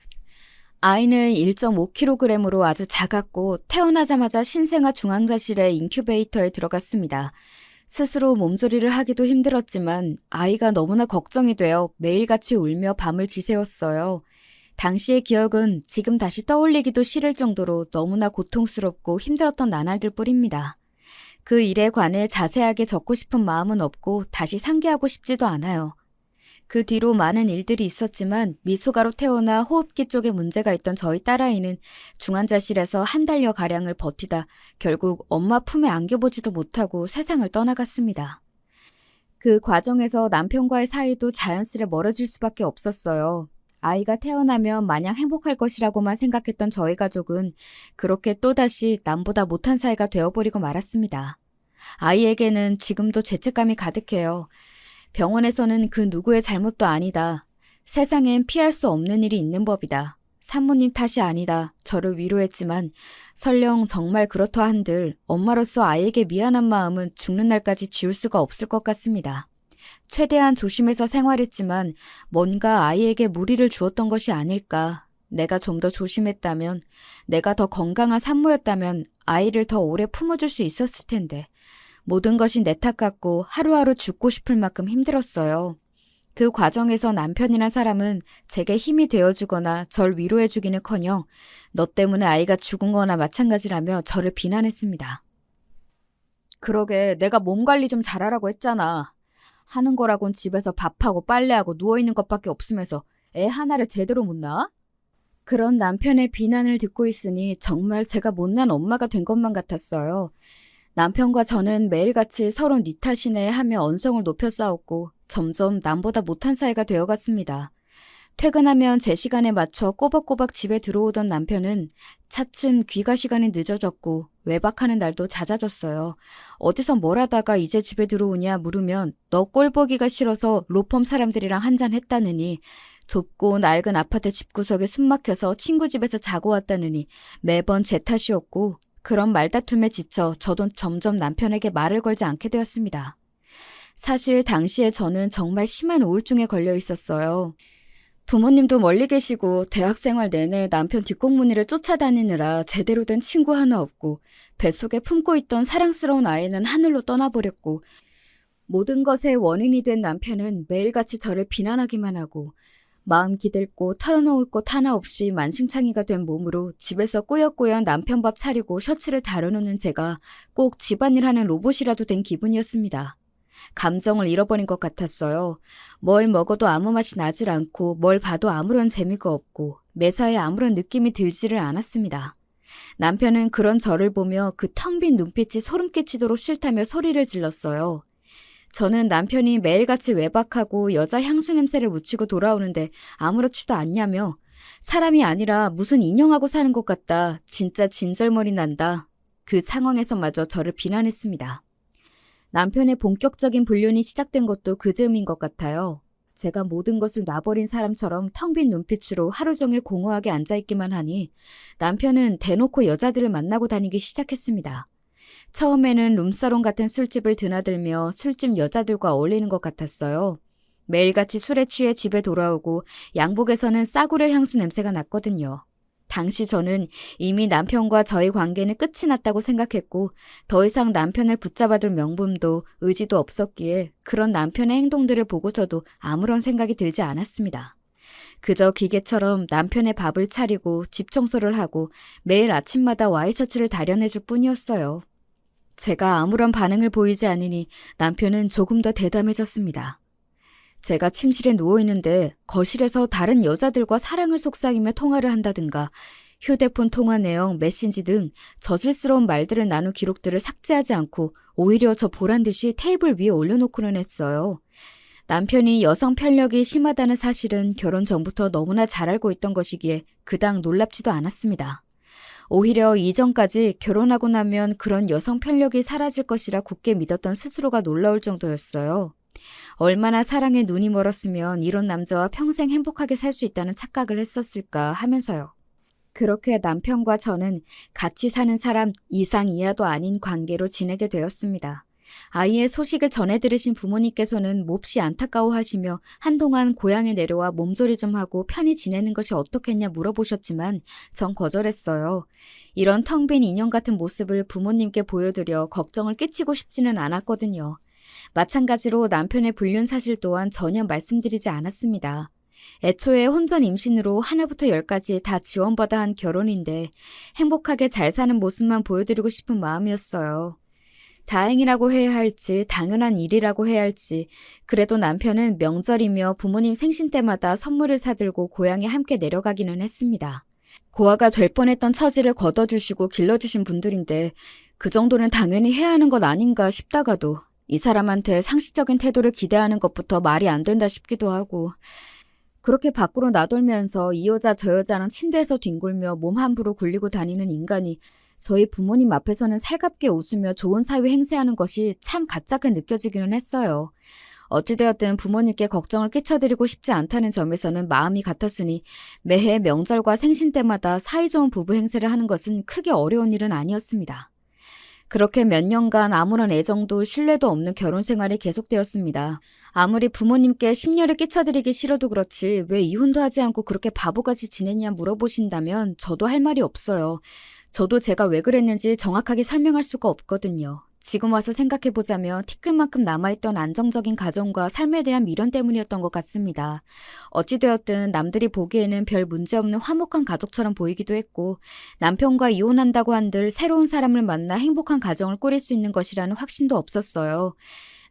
아이는 1.5kg으로 아주 작았고 태어나자마자 신생아 중환자실의 인큐베이터에 들어갔습니다. 스스로 몸조리를 하기도 힘들었지만 아이가 너무나 걱정이 되어 매일같이 울며 밤을 지새웠어요. 당시의 기억은 지금 다시 떠올리기도 싫을 정도로 너무나 고통스럽고 힘들었던 나날들 뿐입니다. 그 일에 관해 자세하게 적고 싶은 마음은 없고 다시 상기하고 싶지도 않아요. 그 뒤로 많은 일들이 있었지만 미숙아로 태어나 호흡기 쪽에 문제가 있던 저희 딸아이는 중환자실에서 한 달여가량을 버티다 결국 엄마 품에 안겨보지도 못하고 세상을 떠나갔습니다. 그 과정에서 남편과의 사이도 자연스레 멀어질 수밖에 없었어요. 아이가 태어나면 마냥 행복할 것이라고만 생각했던 저희 가족은 그렇게 또다시 남보다 못한 사이가 되어버리고 말았습니다. 아이에게는 지금도 죄책감이 가득해요. 병원에서는 그 누구의 잘못도 아니다. 세상엔 피할 수 없는 일이 있는 법이다. 산모님 탓이 아니다. 저를 위로했지만 설령 정말 그렇다 한들 엄마로서 아이에게 미안한 마음은 죽는 날까지 지울 수가 없을 것 같습니다. 최대한 조심해서 생활했지만 뭔가 아이에게 무리를 주었던 것이 아닐까. 내가 좀 더 조심했다면, 내가 더 건강한 산모였다면 아이를 더 오래 품어줄 수 있었을 텐데. 모든 것이 내 탓 같고 하루하루 죽고 싶을 만큼 힘들었어요. 그 과정에서 남편이란 사람은 제게 힘이 되어주거나 절 위로해주기는커녕 너 때문에 아이가 죽은 거나 마찬가지라며 저를 비난했습니다. 그러게 내가 몸 관리 좀 잘하라고 했잖아. 하는 거라곤 집에서 밥하고 빨래하고 누워있는 것밖에 없으면서 애 하나를 제대로 못 낳아? 그런 남편의 비난을 듣고 있으니 정말 제가 못난 엄마가 된 것만 같았어요. 남편과 저는 매일같이 서로 네 탓이네 하며 언성을 높여 싸웠고 점점 남보다 못한 사이가 되어갔습니다. 퇴근하면 제 시간에 맞춰 꼬박꼬박 집에 들어오던 남편은 차츰 귀가 시간이 늦어졌고 외박하는 날도 잦아졌어요. 어디서 뭘 하다가 이제 집에 들어오냐 물으면 너 꼴보기가 싫어서 로펌 사람들이랑 한잔 했다느니 좁고 낡은 아파트 집구석에 숨막혀서 친구 집에서 자고 왔다느니 매번 제 탓이었고 그런 말다툼에 지쳐 저도 점점 남편에게 말을 걸지 않게 되었습니다. 사실 당시에 저는 정말 심한 우울증에 걸려 있었어요. 부모님도 멀리 계시고 대학생활 내내 남편 뒷공무니를 쫓아다니느라 제대로 된 친구 하나 없고 뱃속에 품고 있던 사랑스러운 아이는 하늘로 떠나버렸고 모든 것의 원인이 된 남편은 매일같이 저를 비난하기만 하고 마음 기댈 곳 털어놓을 곳 하나 없이 만신창이가 된 몸으로 집에서 꾸역꾸역 남편 밥 차리고 셔츠를 다려놓는 제가 꼭 집안일 하는 로봇이라도 된 기분이었습니다. 감정을 잃어버린 것 같았어요. 뭘 먹어도 아무 맛이 나질 않고 뭘 봐도 아무런 재미가 없고 매사에 아무런 느낌이 들지를 않았습니다. 남편은 그런 저를 보며 그 텅 빈 눈빛이 소름 끼치도록 싫다며 소리를 질렀어요. 저는 남편이 매일같이 외박하고 여자 향수 냄새를 묻히고 돌아오는데 아무렇지도 않냐며 사람이 아니라 무슨 인형하고 사는 것 같다. 진짜 진절머리 난다. 그 상황에서마저 저를 비난했습니다. 남편의 본격적인 불륜이 시작된 것도 그 즈음인 것 같아요. 제가 모든 것을 놔버린 사람처럼 텅 빈 눈빛으로 하루 종일 공허하게 앉아있기만 하니 남편은 대놓고 여자들을 만나고 다니기 시작했습니다. 처음에는 룸사롱 같은 술집을 드나들며 술집 여자들과 어울리는 것 같았어요. 매일같이 술에 취해 집에 돌아오고 양복에서는 싸구려 향수 냄새가 났거든요. 당시 저는 이미 남편과 저의 관계는 끝이 났다고 생각했고 더 이상 남편을 붙잡아둘 명분도 의지도 없었기에 그런 남편의 행동들을 보고서도 아무런 생각이 들지 않았습니다. 그저 기계처럼 남편의 밥을 차리고 집 청소를 하고 매일 아침마다 와이셔츠를 다려내줄 뿐이었어요. 제가 아무런 반응을 보이지 않으니 남편은 조금 더 대담해졌습니다. 제가 침실에 누워있는데 거실에서 다른 여자들과 사랑을 속삭이며 통화를 한다든가 휴대폰 통화 내용, 메신지 등 저질스러운 말들을 나눈 기록들을 삭제하지 않고 오히려 저 보란듯이 테이블 위에 올려놓고는 했어요. 남편이 여성 편력이 심하다는 사실은 결혼 전부터 너무나 잘 알고 있던 것이기에 그닥 놀랍지도 않았습니다. 오히려 이전까지 결혼하고 나면 그런 여성 편력이 사라질 것이라 굳게 믿었던 스스로가 놀라울 정도였어요. 얼마나 사랑에 눈이 멀었으면 이런 남자와 평생 행복하게 살 수 있다는 착각을 했었을까 하면서요. 그렇게 남편과 저는 같이 사는 사람 이상 이하도 아닌 관계로 지내게 되었습니다. 아이의 소식을 전해 들으신 부모님께서는 몹시 안타까워하시며 한동안 고향에 내려와 몸조리 좀 하고 편히 지내는 것이 어떻겠냐 물어보셨지만 전 거절했어요. 이런 텅 빈 인형 같은 모습을 부모님께 보여드려 걱정을 끼치고 싶지는 않았거든요. 마찬가지로 남편의 불륜 사실 또한 전혀 말씀드리지 않았습니다. 애초에 혼전 임신으로 하나부터 열까지 다 지원받아 한 결혼인데 행복하게 잘 사는 모습만 보여드리고 싶은 마음이었어요. 다행이라고 해야 할지 당연한 일이라고 해야 할지 그래도 남편은 명절이며 부모님 생신 때마다 선물을 사들고 고향에 함께 내려가기는 했습니다. 고아가 될 뻔했던 처지를 걷어주시고 길러주신 분들인데 그 정도는 당연히 해야 하는 것 아닌가 싶다가도 이 사람한테 상식적인 태도를 기대하는 것부터 말이 안 된다 싶기도 하고 그렇게 밖으로 나돌면서 이 여자 저 여자랑 침대에서 뒹굴며 몸 함부로 굴리고 다니는 인간이 저희 부모님 앞에서는 살갑게 웃으며 좋은 사위 행세하는 것이 참 가짜게 느껴지기는 했어요. 어찌되었든 부모님께 걱정을 끼쳐드리고 싶지 않다는 점에서는 마음이 같았으니 매해 명절과 생신 때마다 사이좋은 부부 행세를 하는 것은 크게 어려운 일은 아니었습니다. 그렇게 몇 년간 아무런 애정도 신뢰도 없는 결혼 생활이 계속되었습니다. 아무리 부모님께 심려를 끼쳐드리기 싫어도 그렇지 왜 이혼도 하지 않고 그렇게 바보같이 지냈냐 물어보신다면 저도 할 말이 없어요. 저도 제가 왜 그랬는지 정확하게 설명할 수가 없거든요. 지금 와서 생각해보자면 티끌만큼 남아있던 안정적인 가정과 삶에 대한 미련 때문이었던 것 같습니다. 어찌되었든 남들이 보기에는 별 문제없는 화목한 가족처럼 보이기도 했고 남편과 이혼한다고 한들 새로운 사람을 만나 행복한 가정을 꾸릴 수 있는 것이라는 확신도 없었어요.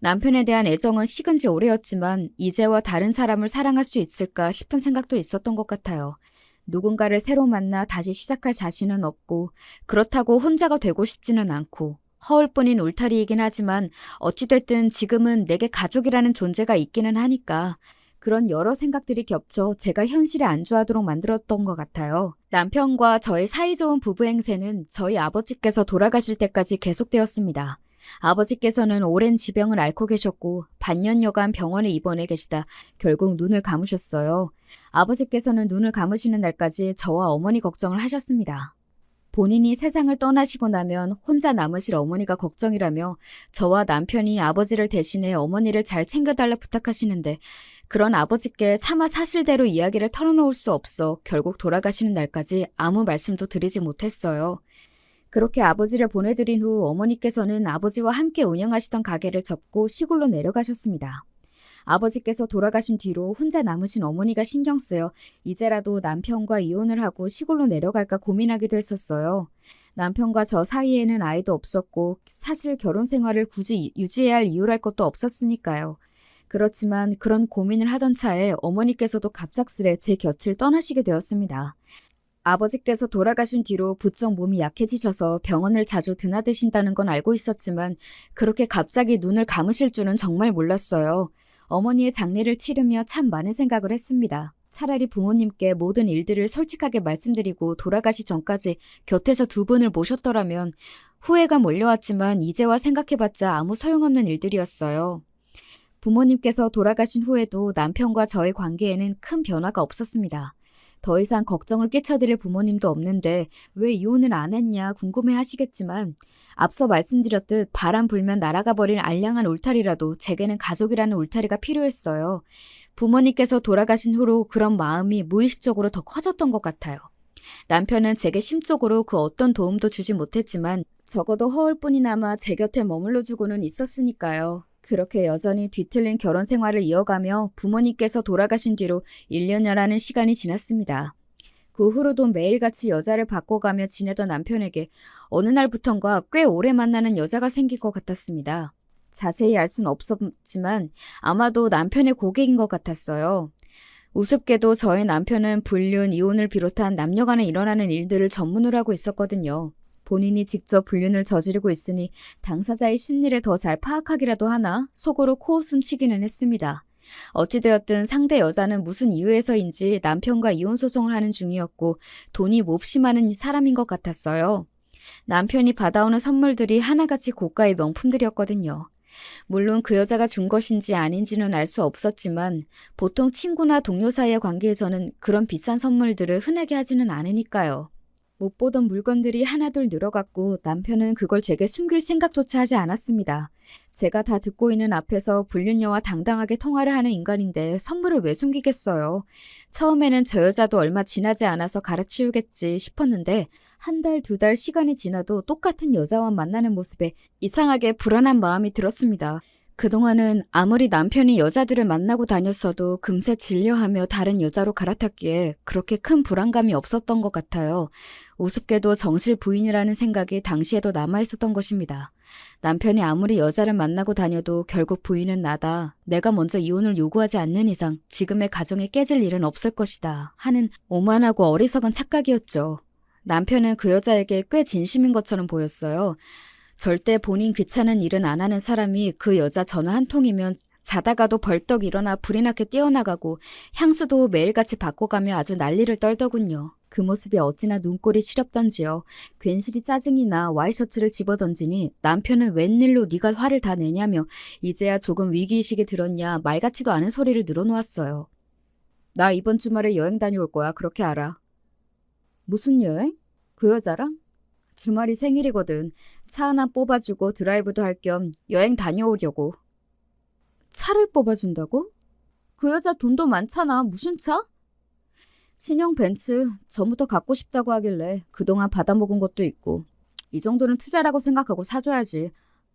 남편에 대한 애정은 식은 지 오래였지만 이제와 다른 사람을 사랑할 수 있을까 싶은 생각도 있었던 것 같아요. 누군가를 새로 만나 다시 시작할 자신은 없고 그렇다고 혼자가 되고 싶지는 않고 허울뿐인 울타리이긴 하지만 어찌됐든 지금은 내게 가족이라는 존재가 있기는 하니까 그런 여러 생각들이 겹쳐 제가 현실에 안주하도록 만들었던 것 같아요. 남편과 저의 사이좋은 부부 행세는 저희 아버지께서 돌아가실 때까지 계속되었습니다. 아버지께서는 오랜 지병을 앓고 계셨고 반년여간 병원에 입원해 계시다 결국 눈을 감으셨어요. 아버지께서는 눈을 감으시는 날까지 저와 어머니 걱정을 하셨습니다. 본인이 세상을 떠나시고 나면 혼자 남으실 어머니가 걱정이라며 저와 남편이 아버지를 대신해 어머니를 잘 챙겨달라 부탁하시는데 그런 아버지께 차마 사실대로 이야기를 털어놓을 수 없어 결국 돌아가시는 날까지 아무 말씀도 드리지 못했어요. 그렇게 아버지를 보내드린 후 어머니께서는 아버지와 함께 운영하시던 가게를 접고 시골로 내려가셨습니다. 아버지께서 돌아가신 뒤로 혼자 남으신 어머니가 신경 쓰여 이제라도 남편과 이혼을 하고 시골로 내려갈까 고민하기도 했었어요. 남편과 저 사이에는 아이도 없었고 사실 결혼 생활을 굳이 유지해야 할 이유랄 것도 없었으니까요. 그렇지만 그런 고민을 하던 차에 어머니께서도 갑작스레 제 곁을 떠나시게 되었습니다. 아버지께서 돌아가신 뒤로 부쩍 몸이 약해지셔서 병원을 자주 드나드신다는 건 알고 있었지만 그렇게 갑자기 눈을 감으실 줄은 정말 몰랐어요. 어머니의 장례를 치르며 참 많은 생각을 했습니다. 차라리 부모님께 모든 일들을 솔직하게 말씀드리고 돌아가시 전까지 곁에서 두 분을 모셨더라면 후회가 몰려왔지만 이제와 생각해봤자 아무 소용없는 일들이었어요. 부모님께서 돌아가신 후에도 남편과 저의 관계에는 큰 변화가 없었습니다. 더 이상 걱정을 끼쳐드릴 부모님도 없는데 왜 이혼을 안 했냐 궁금해 하시겠지만 앞서 말씀드렸듯 바람 불면 날아가 버린 알량한 울타리라도 제게는 가족이라는 울타리가 필요했어요. 부모님께서 돌아가신 후로 그런 마음이 무의식적으로 더 커졌던 것 같아요. 남편은 제게 심적으로 그 어떤 도움도 주지 못했지만 적어도 허울뿐이나마 제 곁에 머물러주고는 있었으니까요. 그렇게 여전히 뒤틀린 결혼 생활을 이어가며 부모님께서 돌아가신 뒤로 1년여라는 시간이 지났습니다. 그 후로도 매일같이 여자를 바꿔가며 지내던 남편에게 어느 날부턴가 꽤 오래 만나는 여자가 생긴 것 같았습니다. 자세히 알 수는 없었지만 아마도 남편의 고객인 것 같았어요. 우습게도 저희 남편은 불륜, 이혼을 비롯한 남녀간에 일어나는 일들을 전문으로 하고 있었거든요. 본인이 직접 불륜을 저지르고 있으니 당사자의 심리를 더 잘 파악하기라도 하나 속으로 코웃음 치기는 했습니다. 어찌되었든 상대 여자는 무슨 이유에서인지 남편과 이혼 소송을 하는 중이었고 돈이 몹시 많은 사람인 것 같았어요. 남편이 받아오는 선물들이 하나같이 고가의 명품들이었거든요. 물론 그 여자가 준 것인지 아닌지는 알 수 없었지만 보통 친구나 동료 사이의 관계에서는 그런 비싼 선물들을 흔하게 하지는 않으니까요. 못 보던 물건들이 하나둘 늘어갔고 남편은 그걸 제게 숨길 생각조차 하지 않았습니다. 제가 다 듣고 있는 앞에서 불륜녀와 당당하게 통화를 하는 인간인데 선물을 왜 숨기겠어요. 처음에는 저 여자도 얼마 지나지 않아서 갈아치우겠지 싶었는데 한 달, 두 달 시간이 지나도 똑같은 여자와 만나는 모습에 이상하게 불안한 마음이 들었습니다. 그동안은 아무리 남편이 여자들을 만나고 다녔어도 금세 질려하며 다른 여자로 갈아탔기에 그렇게 큰 불안감이 없었던 것 같아요. 우습게도 정실 부인이라는 생각이 당시에도 남아있었던 것입니다. 남편이 아무리 여자를 만나고 다녀도 결국 부인은 나다. 내가 먼저 이혼을 요구하지 않는 이상 지금의 가정에 깨질 일은 없을 것이다. 하는 오만하고 어리석은 착각이었죠. 남편은 그 여자에게 꽤 진심인 것처럼 보였어요. 절대 본인 귀찮은 일은 안 하는 사람이 그 여자 전화 한 통이면 자다가도 벌떡 일어나 불이 나게 뛰어나가고 향수도 매일같이 바꿔가며 아주 난리를 떨더군요. 그 모습이 어찌나 눈꼴이 시렵던지요. 괜시리 짜증이 나 와이셔츠를 집어던지니 남편은 웬일로 네가 화를 다 내냐며 이제야 조금 위기의식이 들었냐 말 같지도 않은 소리를 늘어놓았어요. 나 이번 주말에 여행 다녀올 거야. 그렇게 알아. 무슨 여행? 그 여자랑? 주말이 생일이거든. 차 하나 뽑아주고 드라이브도 할 겸 여행 다녀오려고. 차를 뽑아준다고? 그 여자 돈도 많잖아. 무슨 차? 신형 벤츠. 전부터 갖고 싶다고 하길래 그동안 받아먹은 것도 있고. 이 정도는 투자라고 생각하고 사줘야지.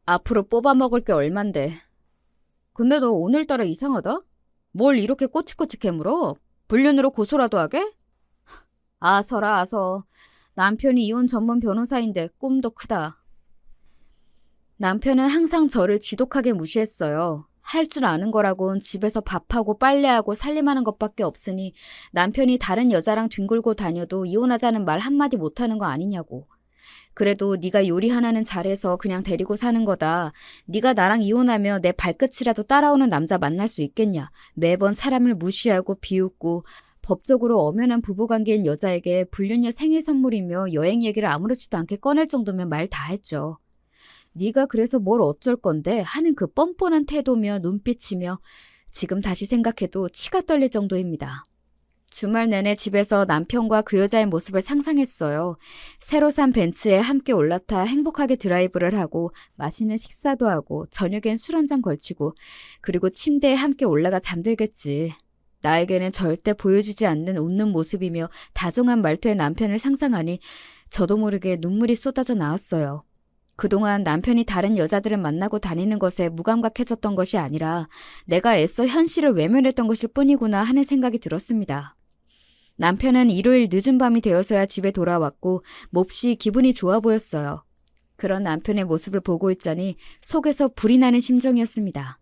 앞으로 뽑아먹을 게 얼만데. 근데 너 오늘따라 이상하다? 뭘 이렇게 꼬치꼬치 캐물어? 불륜으로 고소라도 하게? 아서라 아서. 남편이 이혼 전문 변호사인데 꿈도 크다. 남편은 항상 저를 지독하게 무시했어요. 할 줄 아는 거라곤 집에서 밥하고 빨래하고 살림하는 것밖에 없으니 남편이 다른 여자랑 뒹굴고 다녀도 이혼하자는 말 한마디 못하는 거 아니냐고. 그래도 네가 요리 하나는 잘해서 그냥 데리고 사는 거다. 네가 나랑 이혼하며 내 발끝이라도 따라오는 남자 만날 수 있겠냐. 매번 사람을 무시하고 비웃고 법적으로 엄연한 부부관계인 여자에게 불륜녀 생일 선물이며 여행 얘기를 아무렇지도 않게 꺼낼 정도면 말 다 했죠. 네가 그래서 뭘 어쩔 건데 하는 그 뻔뻔한 태도며 눈빛이며 지금 다시 생각해도 치가 떨릴 정도입니다. 주말 내내 집에서 남편과 그 여자의 모습을 상상했어요. 새로 산 벤츠에 함께 올라타 행복하게 드라이브를 하고 맛있는 식사도 하고 저녁엔 술 한 잔 걸치고 그리고 침대에 함께 올라가 잠들겠지. 나에게는 절대 보여주지 않는 웃는 모습이며 다정한 말투의 남편을 상상하니 저도 모르게 눈물이 쏟아져 나왔어요. 그동안 남편이 다른 여자들을 만나고 다니는 것에 무감각해졌던 것이 아니라 내가 애써 현실을 외면했던 것일 뿐이구나 하는 생각이 들었습니다. 남편은 일요일 늦은 밤이 되어서야 집에 돌아왔고 몹시 기분이 좋아 보였어요. 그런 남편의 모습을 보고 있자니 속에서 불이 나는 심정이었습니다.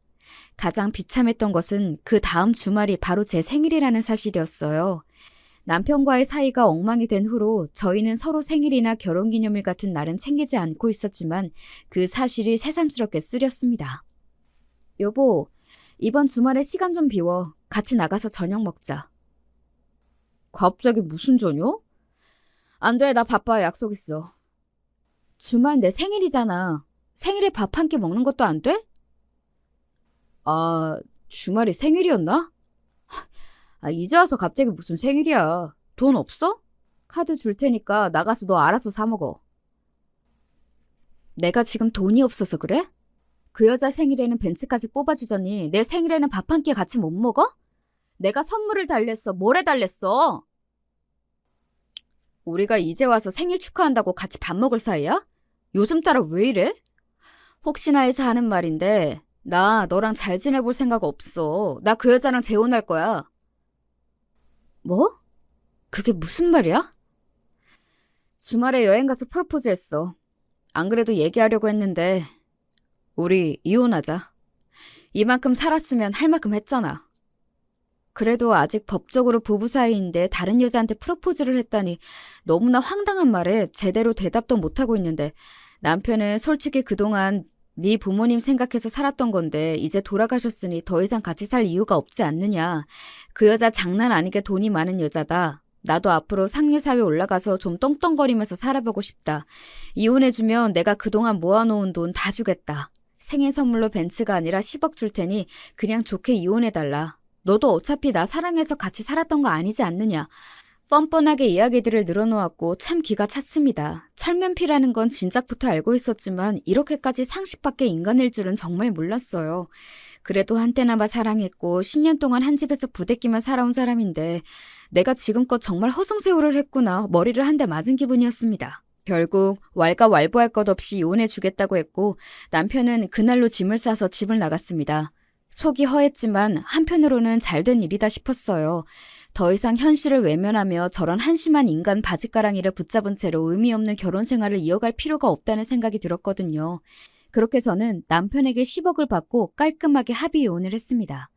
가장 비참했던 것은 그 다음 주말이 바로 제 생일이라는 사실이었어요. 남편과의 사이가 엉망이 된 후로 저희는 서로 생일이나 결혼기념일 같은 날은 챙기지 않고 있었지만 그 사실이 새삼스럽게 쓰렸습니다. 여보, 이번 주말에 시간 좀 비워. 같이 나가서 저녁 먹자. 갑자기 무슨 저녁? 안 돼, 나 바빠. 약속 있어. 주말 내 생일이잖아. 생일에 밥 한 끼 먹는 것도 안 돼? 아, 주말이 생일이었나? 이제 와서 갑자기 무슨 생일이야. 돈 없어? 카드 줄 테니까 나가서 너 알아서 사 먹어. 내가 지금 돈이 없어서 그래? 그 여자 생일에는 벤츠까지 뽑아주더니 내 생일에는 밥 한 끼 같이 못 먹어? 내가 선물을 달랬어. 뭘 해달랬어? 우리가 이제 와서 생일 축하한다고 같이 밥 먹을 사이야? 요즘 따라 왜 이래? 혹시나 해서 하는 말인데 나 너랑 잘 지내볼 생각 없어. 나 그 여자랑 재혼할 거야. 뭐? 그게 무슨 말이야? 주말에 여행 가서 프로포즈 했어. 안 그래도 얘기하려고 했는데 우리 이혼하자. 이만큼 살았으면 할 만큼 했잖아. 그래도 아직 법적으로 부부 사이인데 다른 여자한테 프로포즈를 했다니 너무나 황당한 말에 제대로 대답도 못하고 있는데 남편은 솔직히 그동안 네 부모님 생각해서 살았던 건데 이제 돌아가셨으니 더 이상 같이 살 이유가 없지 않느냐. 그 여자 장난 아니게 돈이 많은 여자다. 나도 앞으로 상류사회 올라가서 좀 떵떵거리면서 살아보고 싶다. 이혼해주면 내가 그동안 모아놓은 돈 다 주겠다. 생일 선물로 벤츠가 아니라 10억 줄 테니 그냥 좋게 이혼해달라. 너도 어차피 나 사랑해서 같이 살았던 거 아니지 않느냐. 뻔뻔하게 이야기들을 늘어놓았고 참 기가 찼습니다. 철면피라는 건 진작부터 알고 있었지만 이렇게까지 상식 밖의 인간일 줄은 정말 몰랐어요. 그래도 한때나마 사랑했고 10년 동안 한 집에서 부대끼며 살아온 사람인데 내가 지금껏 정말 허송세월을 했구나. 머리를 한 대 맞은 기분이었습니다. 결국 왈가왈부할 것 없이 이혼해주겠다고 했고 남편은 그날로 짐을 싸서 집을 나갔습니다. 속이 허했지만 한편으로는 잘된 일이다 싶었어요. 더 이상 현실을 외면하며 저런 한심한 인간 바짓가랑이를 붙잡은 채로 의미 없는 결혼 생활을 이어갈 필요가 없다는 생각이 들었거든요. 그렇게 저는 남편에게 10억을 받고 깔끔하게 합의 이혼을 했습니다.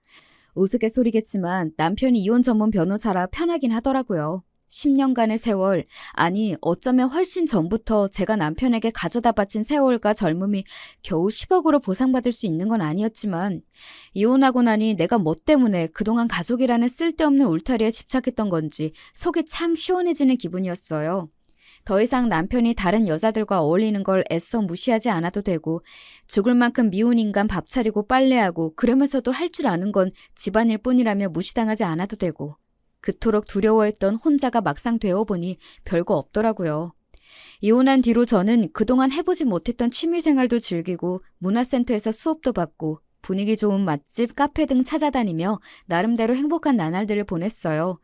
우스갯소리겠지만 남편이 이혼 전문 변호사라 편하긴 하더라고요. 10년간의 세월, 아니 어쩌면 훨씬 전부터 제가 남편에게 가져다 바친 세월과 젊음이 겨우 10억으로 보상받을 수 있는 건 아니었지만 이혼하고 나니 내가 뭐 때문에 그동안 가족이라는 쓸데없는 울타리에 집착했던 건지 속이 참 시원해지는 기분이었어요. 더 이상 남편이 다른 여자들과 어울리는 걸 애써 무시하지 않아도 되고 죽을 만큼 미운 인간 밥 차리고 빨래하고 그러면서도 할 줄 아는 건 집안일 뿐이라며 무시당하지 않아도 되고 그토록 두려워했던 혼자가 막상 되어보니 별거 없더라고요. 이혼한 뒤로 저는 그동안 해보지 못했던 취미생활도 즐기고 문화센터에서 수업도 받고 분위기 좋은 맛집, 카페 등 찾아다니며 나름대로 행복한 나날들을 보냈어요.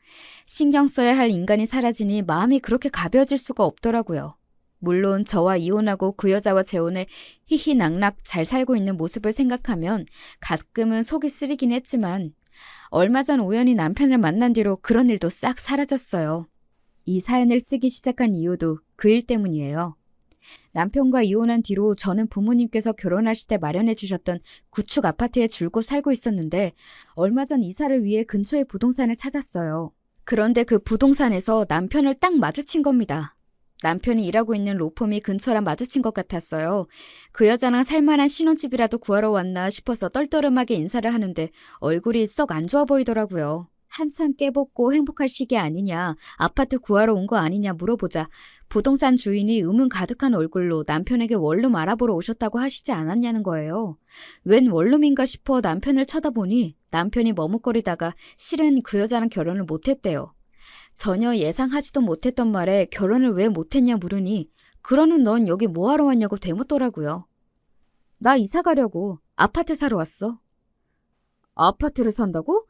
신경 써야 할 인간이 사라지니 마음이 그렇게 가벼워질 수가 없더라고요. 물론 저와 이혼하고 그 여자와 재혼해 희희낙낙 잘 살고 있는 모습을 생각하면 가끔은 속이 쓰리긴 했지만 얼마 전 우연히 남편을 만난 뒤로 그런 일도 싹 사라졌어요. 이 사연을 쓰기 시작한 이유도 그 일 때문이에요. 남편과 이혼한 뒤로 저는 부모님께서 결혼하실 때 마련해 주셨던 구축 아파트에 줄곧 살고 있었는데 얼마 전 이사를 위해 근처의 부동산을 찾았어요. 그런데 그 부동산에서 남편을 딱 마주친 겁니다. 남편이 일하고 있는 로펌이 근처라 마주친 것 같았어요. 그 여자랑 살만한 신혼집이라도 구하러 왔나 싶어서 떨떠름하게 인사를 하는데 얼굴이 썩 안 좋아 보이더라고요. 한참 깨벗고 행복할 시기 아니냐, 아파트 구하러 온 거 아니냐 물어보자 부동산 주인이 의문 가득한 얼굴로 남편에게 원룸 알아보러 오셨다고 하시지 않았냐는 거예요. 웬 원룸인가 싶어 남편을 쳐다보니 남편이 머뭇거리다가 실은 그 여자랑 결혼을 못했대요. 전혀 예상하지도 못했던 말에 결혼을 왜 못했냐 물으니 그러는 넌 여기 뭐하러 왔냐고 되묻더라고요. 나 이사 가려고 아파트 사러 왔어. 아파트를 산다고?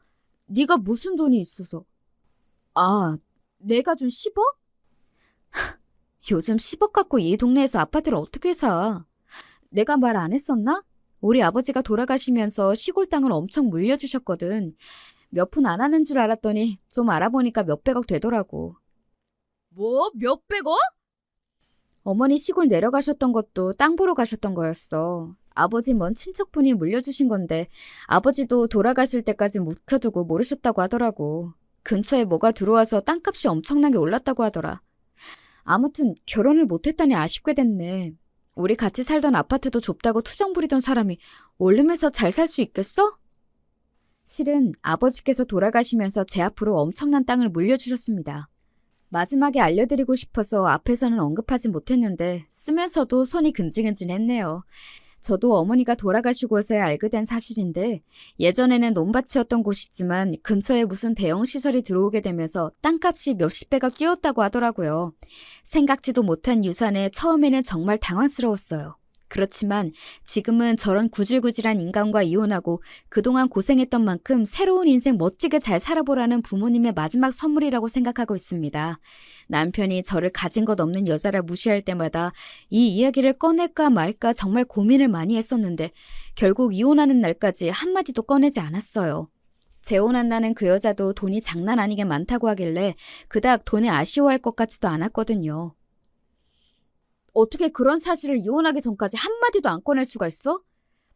네가 무슨 돈이 있어서? 아, 내가 준 10억? 요즘 10억 갖고 이 동네에서 아파트를 어떻게 사? 내가 말 안 했었나? 우리 아버지가 돌아가시면서 시골 땅을 엄청 물려주셨거든. 몇 푼 안 하는 줄 알았더니 좀 알아보니까 몇백억 되더라고. 뭐? 몇백억? 어머니 시골 내려가셨던 것도 땅 보러 가셨던 거였어. 아버지 먼 친척분이 물려주신 건데 아버지도 돌아가실 때까지 묵혀두고 모르셨다고 하더라고. 근처에 뭐가 들어와서 땅값이 엄청나게 올랐다고 하더라. 아무튼 결혼을 못했다니 아쉽게 됐네. 우리 같이 살던 아파트도 좁다고 투정 부리던 사람이 원룸에서 잘 살 수 있겠어? 실은 아버지께서 돌아가시면서 제 앞으로 엄청난 땅을 물려주셨습니다. 마지막에 알려드리고 싶어서 앞에서는 언급하지 못했는데 쓰면서도 손이 근질근질했네요. 저도 어머니가 돌아가시고서야 알게 된 사실인데 예전에는 논밭이었던 곳이지만 근처에 무슨 대형 시설이 들어오게 되면서 땅값이 몇십 배가 뛰었다고 하더라고요. 생각지도 못한 유산에 처음에는 정말 당황스러웠어요. 그렇지만 지금은 저런 구질구질한 인간과 이혼하고 그동안 고생했던 만큼 새로운 인생 멋지게 잘 살아보라는 부모님의 마지막 선물이라고 생각하고 있습니다. 남편이 저를 가진 것 없는 여자라 무시할 때마다 이 이야기를 꺼낼까 말까 정말 고민을 많이 했었는데 결국 이혼하는 날까지 한마디도 꺼내지 않았어요. 재혼한다는 그 여자도 돈이 장난 아니게 많다고 하길래 그닥 돈에 아쉬워할 것 같지도 않았거든요. 어떻게 그런 사실을 이혼하기 전까지 한마디도 안 꺼낼 수가 있어?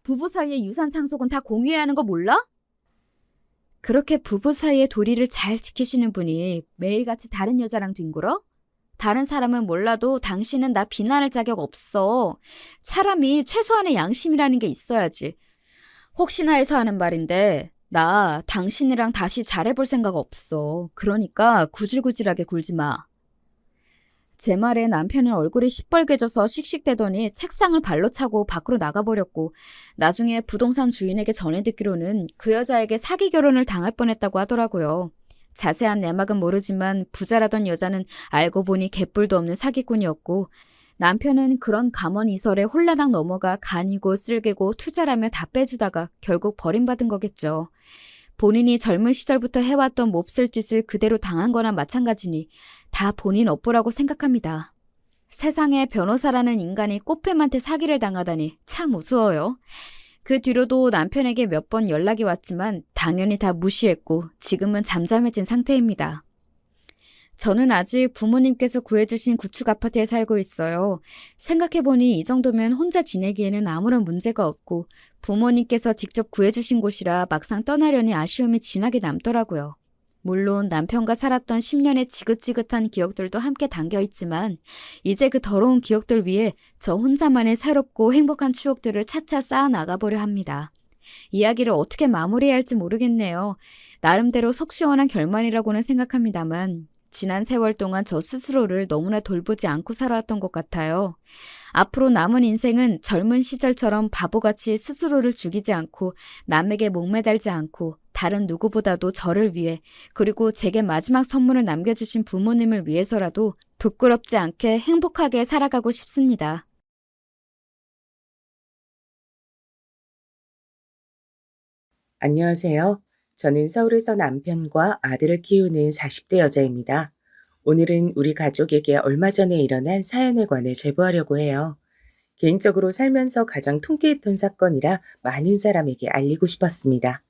부부 사이의 유산 상속은 다 공유해야 하는 거 몰라? 그렇게 부부 사이의 도리를 잘 지키시는 분이 매일같이 다른 여자랑 뒹굴어? 다른 사람은 몰라도 당신은 나 비난할 자격 없어. 사람이 최소한의 양심이라는 게 있어야지. 혹시나 해서 하는 말인데 나 당신이랑 다시 잘해볼 생각 없어. 그러니까 구질구질하게 굴지 마. 제 말에 남편은 얼굴이 시뻘개져서 씩씩대더니 책상을 발로 차고 밖으로 나가버렸고 나중에 부동산 주인에게 전해 듣기로는 그 여자에게 사기 결혼을 당할 뻔했다고 하더라고요. 자세한 내막은 모르지만 부자라던 여자는 알고 보니 개뿔도 없는 사기꾼이었고 남편은 그런 감언이설에 홀라당 넘어가 간이고 쓸개고 투자라며 다 빼주다가 결국 버림받은 거겠죠. 본인이 젊은 시절부터 해왔던 몹쓸 짓을 그대로 당한 거나 마찬가지니 다 본인 업보라고 생각합니다. 세상에 변호사라는 인간이 꽃뱀한테 사기를 당하다니 참 우스워요. 그 뒤로도 남편에게 몇 번 연락이 왔지만 당연히 다 무시했고 지금은 잠잠해진 상태입니다. 저는 아직 부모님께서 구해주신 구축 아파트에 살고 있어요. 생각해보니 이 정도면 혼자 지내기에는 아무런 문제가 없고 부모님께서 직접 구해주신 곳이라 막상 떠나려니 아쉬움이 진하게 남더라고요. 물론 남편과 살았던 10년의 지긋지긋한 기억들도 함께 담겨있지만 이제 그 더러운 기억들 위에 저 혼자만의 새롭고 행복한 추억들을 차차 쌓아 나가보려 합니다. 이야기를 어떻게 마무리해야 할지 모르겠네요. 나름대로 속 시원한 결말이라고는 생각합니다만 지난 세월 동안 저 스스로를 너무나 돌보지 않고 살아왔던 것 같아요. 앞으로 남은 인생은 젊은 시절처럼 바보같이 스스로를 죽이지 않고 남에게 목매달지 않고 다른 누구보다도 저를 위해, 그리고 제게 마지막 선물을 남겨주신 부모님을 위해서라도 부끄럽지 않게 행복하게 살아가고 싶습니다. 안녕하세요. 저는 서울에서 남편과 아들을 키우는 40대 여자입니다. 오늘은 우리 가족에게 얼마 전에 일어난 사연에 관해 제보하려고 해요. 개인적으로 살면서 가장 통쾌했던 사건이라 많은 사람에게 알리고 싶었습니다.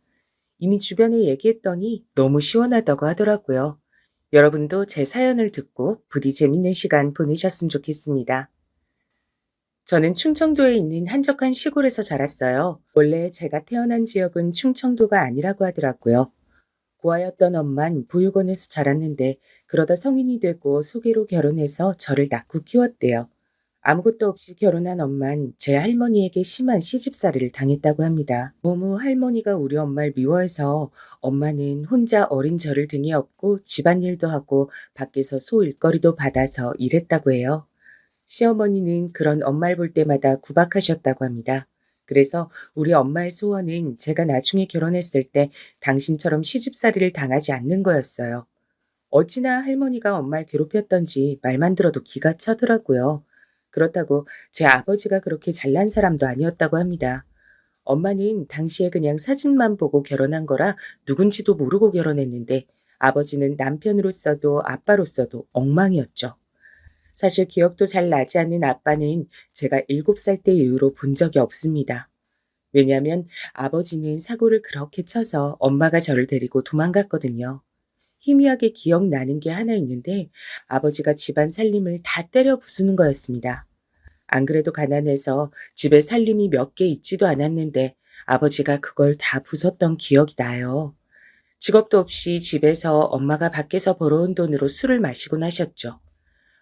이미 주변에 얘기했더니 너무 시원하다고 하더라고요. 여러분도 제 사연을 듣고 부디 재밌는 시간 보내셨으면 좋겠습니다. 저는 충청도에 있는 한적한 시골에서 자랐어요. 원래 제가 태어난 지역은 충청도가 아니라고 하더라고요. 고아였던 엄만 보육원에서 자랐는데 그러다 성인이 되고 소개로 결혼해서 저를 낳고 키웠대요. 아무것도 없이 결혼한 엄만 제 할머니에게 심한 시집살이를 당했다고 합니다. 너무 할머니가 우리 엄마를 미워해서 엄마는 혼자 어린 저를 등에 업고 집안일도 하고 밖에서 소일거리도 받아서 일했다고 해요. 시어머니는 그런 엄마를 볼 때마다 구박하셨다고 합니다. 그래서 우리 엄마의 소원은 제가 나중에 결혼했을 때 당신처럼 시집살이를 당하지 않는 거였어요. 어찌나 할머니가 엄마를 괴롭혔던지 말만 들어도 기가 차더라고요. 그렇다고 제 아버지가 그렇게 잘난 사람도 아니었다고 합니다. 엄마는 당시에 그냥 사진만 보고 결혼한 거라 누군지도 모르고 결혼했는데 아버지는 남편으로서도 아빠로서도 엉망이었죠. 사실 기억도 잘 나지 않는 아빠는 제가 7살 때 이후로 본 적이 없습니다. 왜냐하면 아버지는 사고를 그렇게 쳐서 엄마가 저를 데리고 도망갔거든요. 희미하게 기억나는 게 하나 있는데 아버지가 집안 살림을 다 때려 부수는 거였습니다. 안 그래도 가난해서 집에 살림이 몇 개 있지도 않았는데 아버지가 그걸 다 부쉈던 기억이 나요. 직업도 없이 집에서 엄마가 밖에서 벌어온 돈으로 술을 마시곤 하셨죠.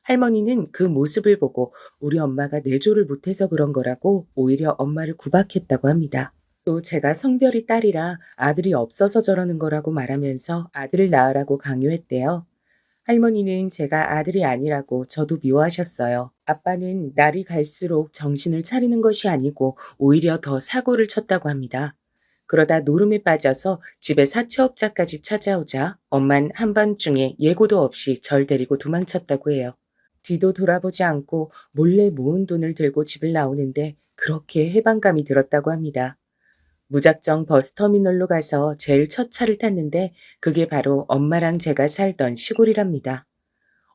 할머니는 그 모습을 보고 우리 엄마가 내조를 못해서 그런 거라고 오히려 엄마를 구박했다고 합니다. 또 제가 성별이 딸이라 아들이 없어서 저러는 거라고 말하면서 아들을 낳으라고 강요했대요. 할머니는 제가 아들이 아니라고 저도 미워하셨어요. 아빠는 날이 갈수록 정신을 차리는 것이 아니고 오히려 더 사고를 쳤다고 합니다. 그러다 노름에 빠져서 집에 사채업자까지 찾아오자 엄만 한밤중에 예고도 없이 절 데리고 도망쳤다고 해요. 뒤도 돌아보지 않고 몰래 모은 돈을 들고 집을 나오는데 그렇게 해방감이 들었다고 합니다. 무작정 버스터미널로 가서 제일 첫 차를 탔는데 그게 바로 엄마랑 제가 살던 시골이랍니다.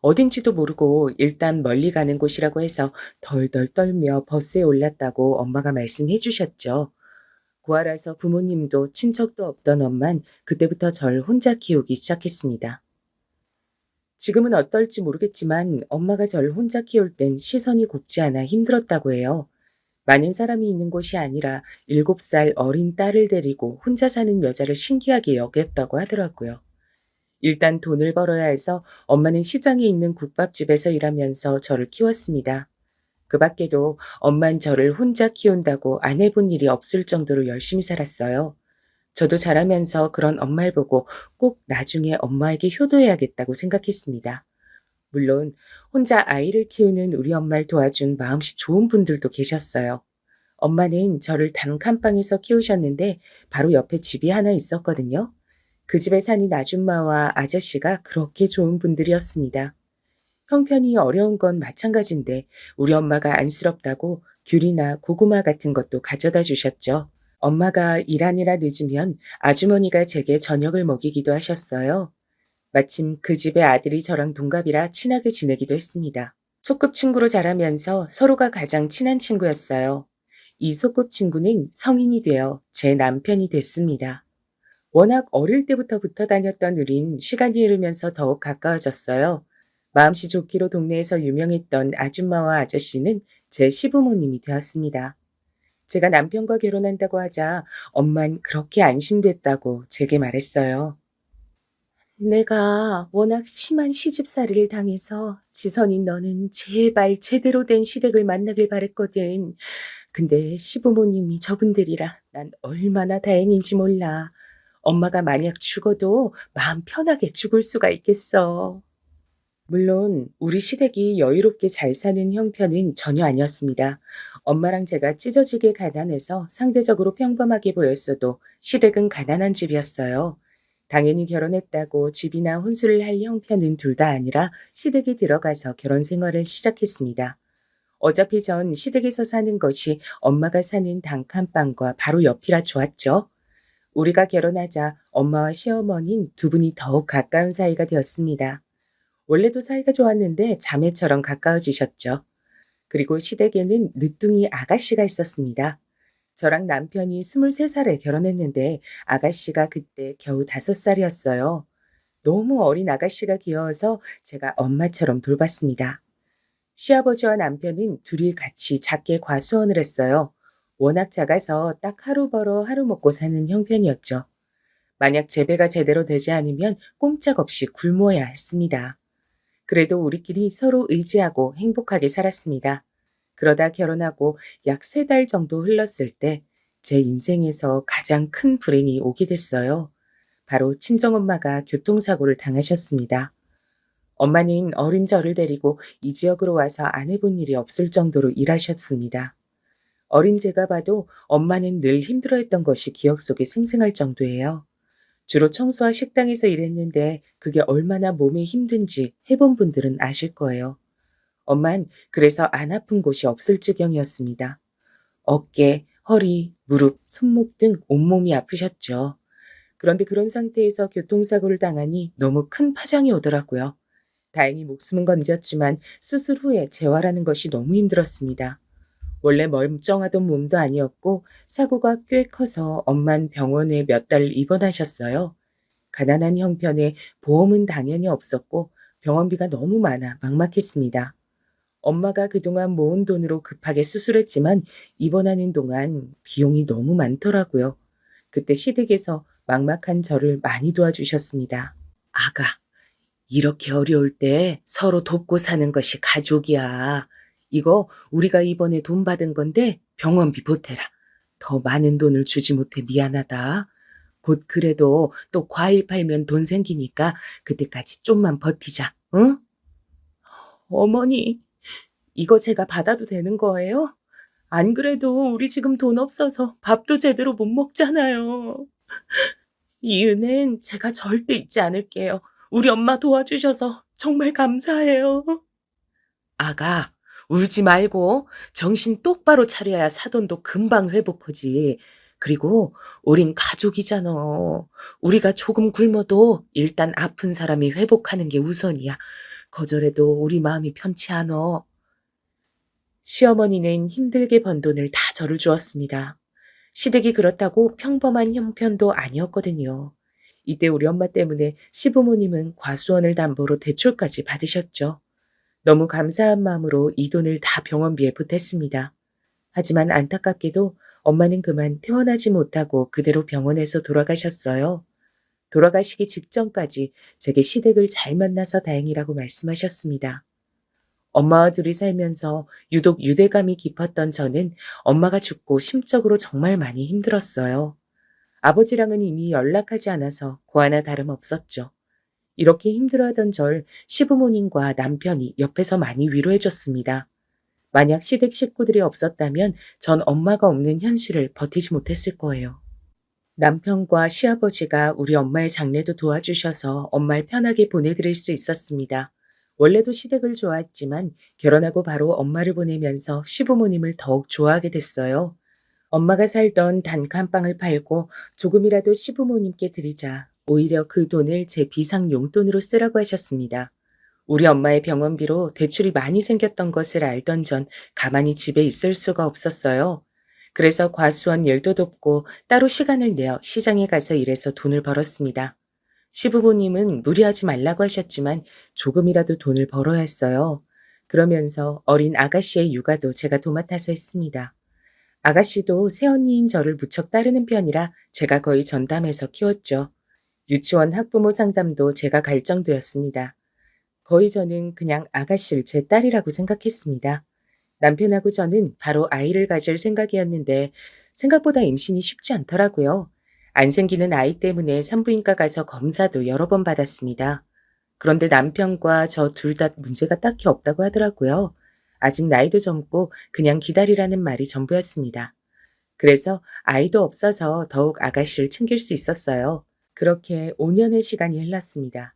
어딘지도 모르고 일단 멀리 가는 곳이라고 해서 덜덜 떨며 버스에 올랐다고 엄마가 말씀해 주셨죠. 고아라서 부모님도 친척도 없던 엄만 그때부터 절 혼자 키우기 시작했습니다. 지금은 어떨지 모르겠지만 엄마가 저를 혼자 키울 땐 시선이 곱지 않아 힘들었다고 해요. 많은 사람이 있는 곳이 아니라 7살 어린 딸을 데리고 혼자 사는 여자를 신기하게 여겼다고 하더라고요. 일단 돈을 벌어야 해서 엄마는 시장에 있는 국밥집에서 일하면서 저를 키웠습니다. 그 밖에도 엄만 저를 혼자 키운다고 안 해본 일이 없을 정도로 열심히 살았어요. 저도 자라면서 그런 엄마를 보고 꼭 나중에 엄마에게 효도해야겠다고 생각했습니다. 물론 혼자 아이를 키우는 우리 엄마를 도와준 마음씨 좋은 분들도 계셨어요. 엄마는 저를 단칸방에서 키우셨는데 바로 옆에 집이 하나 있었거든요. 그 집에 사는 아줌마와 아저씨가 그렇게 좋은 분들이었습니다. 형편이 어려운 건 마찬가지인데 우리 엄마가 안쓰럽다고 귤이나 고구마 같은 것도 가져다 주셨죠. 엄마가 일하느라 늦으면 아주머니가 제게 저녁을 먹이기도 하셨어요. 마침 그 집의 아들이 저랑 동갑이라 친하게 지내기도 했습니다. 소꿉친구로 자라면서 서로가 가장 친한 친구였어요. 이 소꿉친구는 성인이 되어 제 남편이 됐습니다. 워낙 어릴 때부터 붙어 다녔던 우린 시간이 흐르면서 더욱 가까워졌어요. 마음씨 좋기로 동네에서 유명했던 아줌마와 아저씨는 제 시부모님이 되었습니다. 제가 남편과 결혼한다고 하자 엄만 그렇게 안심됐다고 제게 말했어요. 내가 워낙 심한 시집살이를 당해서 지선인 너는 제발 제대로 된 시댁을 만나길 바랬거든. 근데 시부모님이 저분들이라 난 얼마나 다행인지 몰라. 엄마가 만약 죽어도 마음 편하게 죽을 수가 있겠어. 물론 우리 시댁이 여유롭게 잘 사는 형편은 전혀 아니었습니다. 엄마랑 제가 찢어지게 가난해서 상대적으로 평범하게 보였어도 시댁은 가난한 집이었어요. 당연히 결혼했다고 집이나 혼수를 할 형편은 둘 다 아니라 시댁에 들어가서 결혼 생활을 시작했습니다. 어차피 전 시댁에서 사는 것이 엄마가 사는 단칸방과 바로 옆이라 좋았죠. 우리가 결혼하자 엄마와 시어머니는 두 분이 더욱 가까운 사이가 되었습니다. 원래도 사이가 좋았는데 자매처럼 가까워지셨죠. 그리고 시댁에는 늦둥이 아가씨가 있었습니다. 저랑 남편이 23살에 결혼했는데 아가씨가 그때 겨우 5살이었어요. 너무 어린 아가씨가 귀여워서 제가 엄마처럼 돌봤습니다. 시아버지와 남편은 둘이 같이 작게 과수원을 했어요. 워낙 작아서 딱 하루 벌어 하루 먹고 사는 형편이었죠. 만약 재배가 제대로 되지 않으면 꼼짝없이 굶어야 했습니다. 그래도 우리끼리 서로 의지하고 행복하게 살았습니다. 그러다 결혼하고 약 3달 정도 흘렀을 때 제 인생에서 가장 큰 불행이 오게 됐어요. 바로 친정엄마가 교통사고를 당하셨습니다. 엄마는 어린 저를 데리고 이 지역으로 와서 안 해본 일이 없을 정도로 일하셨습니다. 어린 제가 봐도 엄마는 늘 힘들어했던 것이 기억 속에 생생할 정도예요. 주로 청소와 식당에서 일했는데 그게 얼마나 몸에 힘든지 해본 분들은 아실 거예요. 엄만 그래서 안 아픈 곳이 없을 지경이었습니다. 어깨, 허리, 무릎, 손목 등 온몸이 아프셨죠. 그런데 그런 상태에서 교통사고를 당하니 너무 큰 파장이 오더라고요. 다행히 목숨은 건졌지만 수술 후에 재활하는 것이 너무 힘들었습니다. 원래 멀쩡하던 몸도 아니었고 사고가 꽤 커서 엄만 병원에 몇 달 입원하셨어요. 가난한 형편에 보험은 당연히 없었고 병원비가 너무 많아 막막했습니다. 엄마가 그동안 모은 돈으로 급하게 수술했지만 입원하는 동안 비용이 너무 많더라고요. 그때 시댁에서 막막한 저를 많이 도와주셨습니다. 아가, 이렇게 어려울 때 서로 돕고 사는 것이 가족이야. 이거 우리가 이번에 돈 받은 건데 병원비 보태라. 더 많은 돈을 주지 못해 미안하다. 곧 그래도 또 과일 팔면 돈 생기니까 그때까지 좀만 버티자. 응? 어머니, 이거 제가 받아도 되는 거예요? 안 그래도 우리 지금 돈 없어서 밥도 제대로 못 먹잖아요. 이 은혜는 제가 절대 잊지 않을게요. 우리 엄마 도와주셔서 정말 감사해요. 아가, 울지 말고 정신 똑바로 차려야 사돈도 금방 회복하지. 그리고 우린 가족이잖아. 우리가 조금 굶어도 일단 아픈 사람이 회복하는 게 우선이야. 거절해도 우리 마음이 편치 않어. 시어머니는 힘들게 번 돈을 다 저를 주었습니다. 시댁이 그렇다고 평범한 형편도 아니었거든요. 이때 우리 엄마 때문에 시부모님은 과수원을 담보로 대출까지 받으셨죠. 너무 감사한 마음으로 이 돈을 다 병원비에 보탰습니다. 하지만 안타깝게도 엄마는 그만 퇴원하지 못하고 그대로 병원에서 돌아가셨어요. 돌아가시기 직전까지 제게 시댁을 잘 만나서 다행이라고 말씀하셨습니다. 엄마와 둘이 살면서 유독 유대감이 깊었던 저는 엄마가 죽고 심적으로 정말 많이 힘들었어요. 아버지랑은 이미 연락하지 않아서 고아나 다름없었죠. 이렇게 힘들어하던 절 시부모님과 남편이 옆에서 많이 위로해줬습니다. 만약 시댁 식구들이 없었다면 전 엄마가 없는 현실을 버티지 못했을 거예요. 남편과 시아버지가 우리 엄마의 장례도 도와주셔서 엄마를 편하게 보내드릴 수 있었습니다. 원래도 시댁을 좋아했지만 결혼하고 바로 엄마를 보내면서 시부모님을 더욱 좋아하게 됐어요. 엄마가 살던 단칸방을 팔고 조금이라도 시부모님께 드리자 오히려 그 돈을 제 비상 용돈으로 쓰라고 하셨습니다. 우리 엄마의 병원비로 대출이 많이 생겼던 것을 알던 전 가만히 집에 있을 수가 없었어요. 그래서 과수원 일도 돕고 따로 시간을 내어 시장에 가서 일해서 돈을 벌었습니다. 시부모님은 무리하지 말라고 하셨지만 조금이라도 돈을 벌어야 했어요. 그러면서 어린 아가씨의 육아도 제가 도맡아서 했습니다. 아가씨도 새언니인 저를 무척 따르는 편이라 제가 거의 전담해서 키웠죠. 유치원 학부모 상담도 제가 갈 정도였습니다. 거의 저는 그냥 아가씨를 제 딸이라고 생각했습니다. 남편하고 저는 바로 아이를 가질 생각이었는데 생각보다 임신이 쉽지 않더라고요. 안 생기는 아이 때문에 산부인과 가서 검사도 여러 번 받았습니다. 그런데 남편과 저 둘 다 문제가 딱히 없다고 하더라고요. 아직 나이도 젊고 그냥 기다리라는 말이 전부였습니다. 그래서 아이도 없어서 더욱 아가씨를 챙길 수 있었어요. 그렇게 5년의 시간이 흘렀습니다.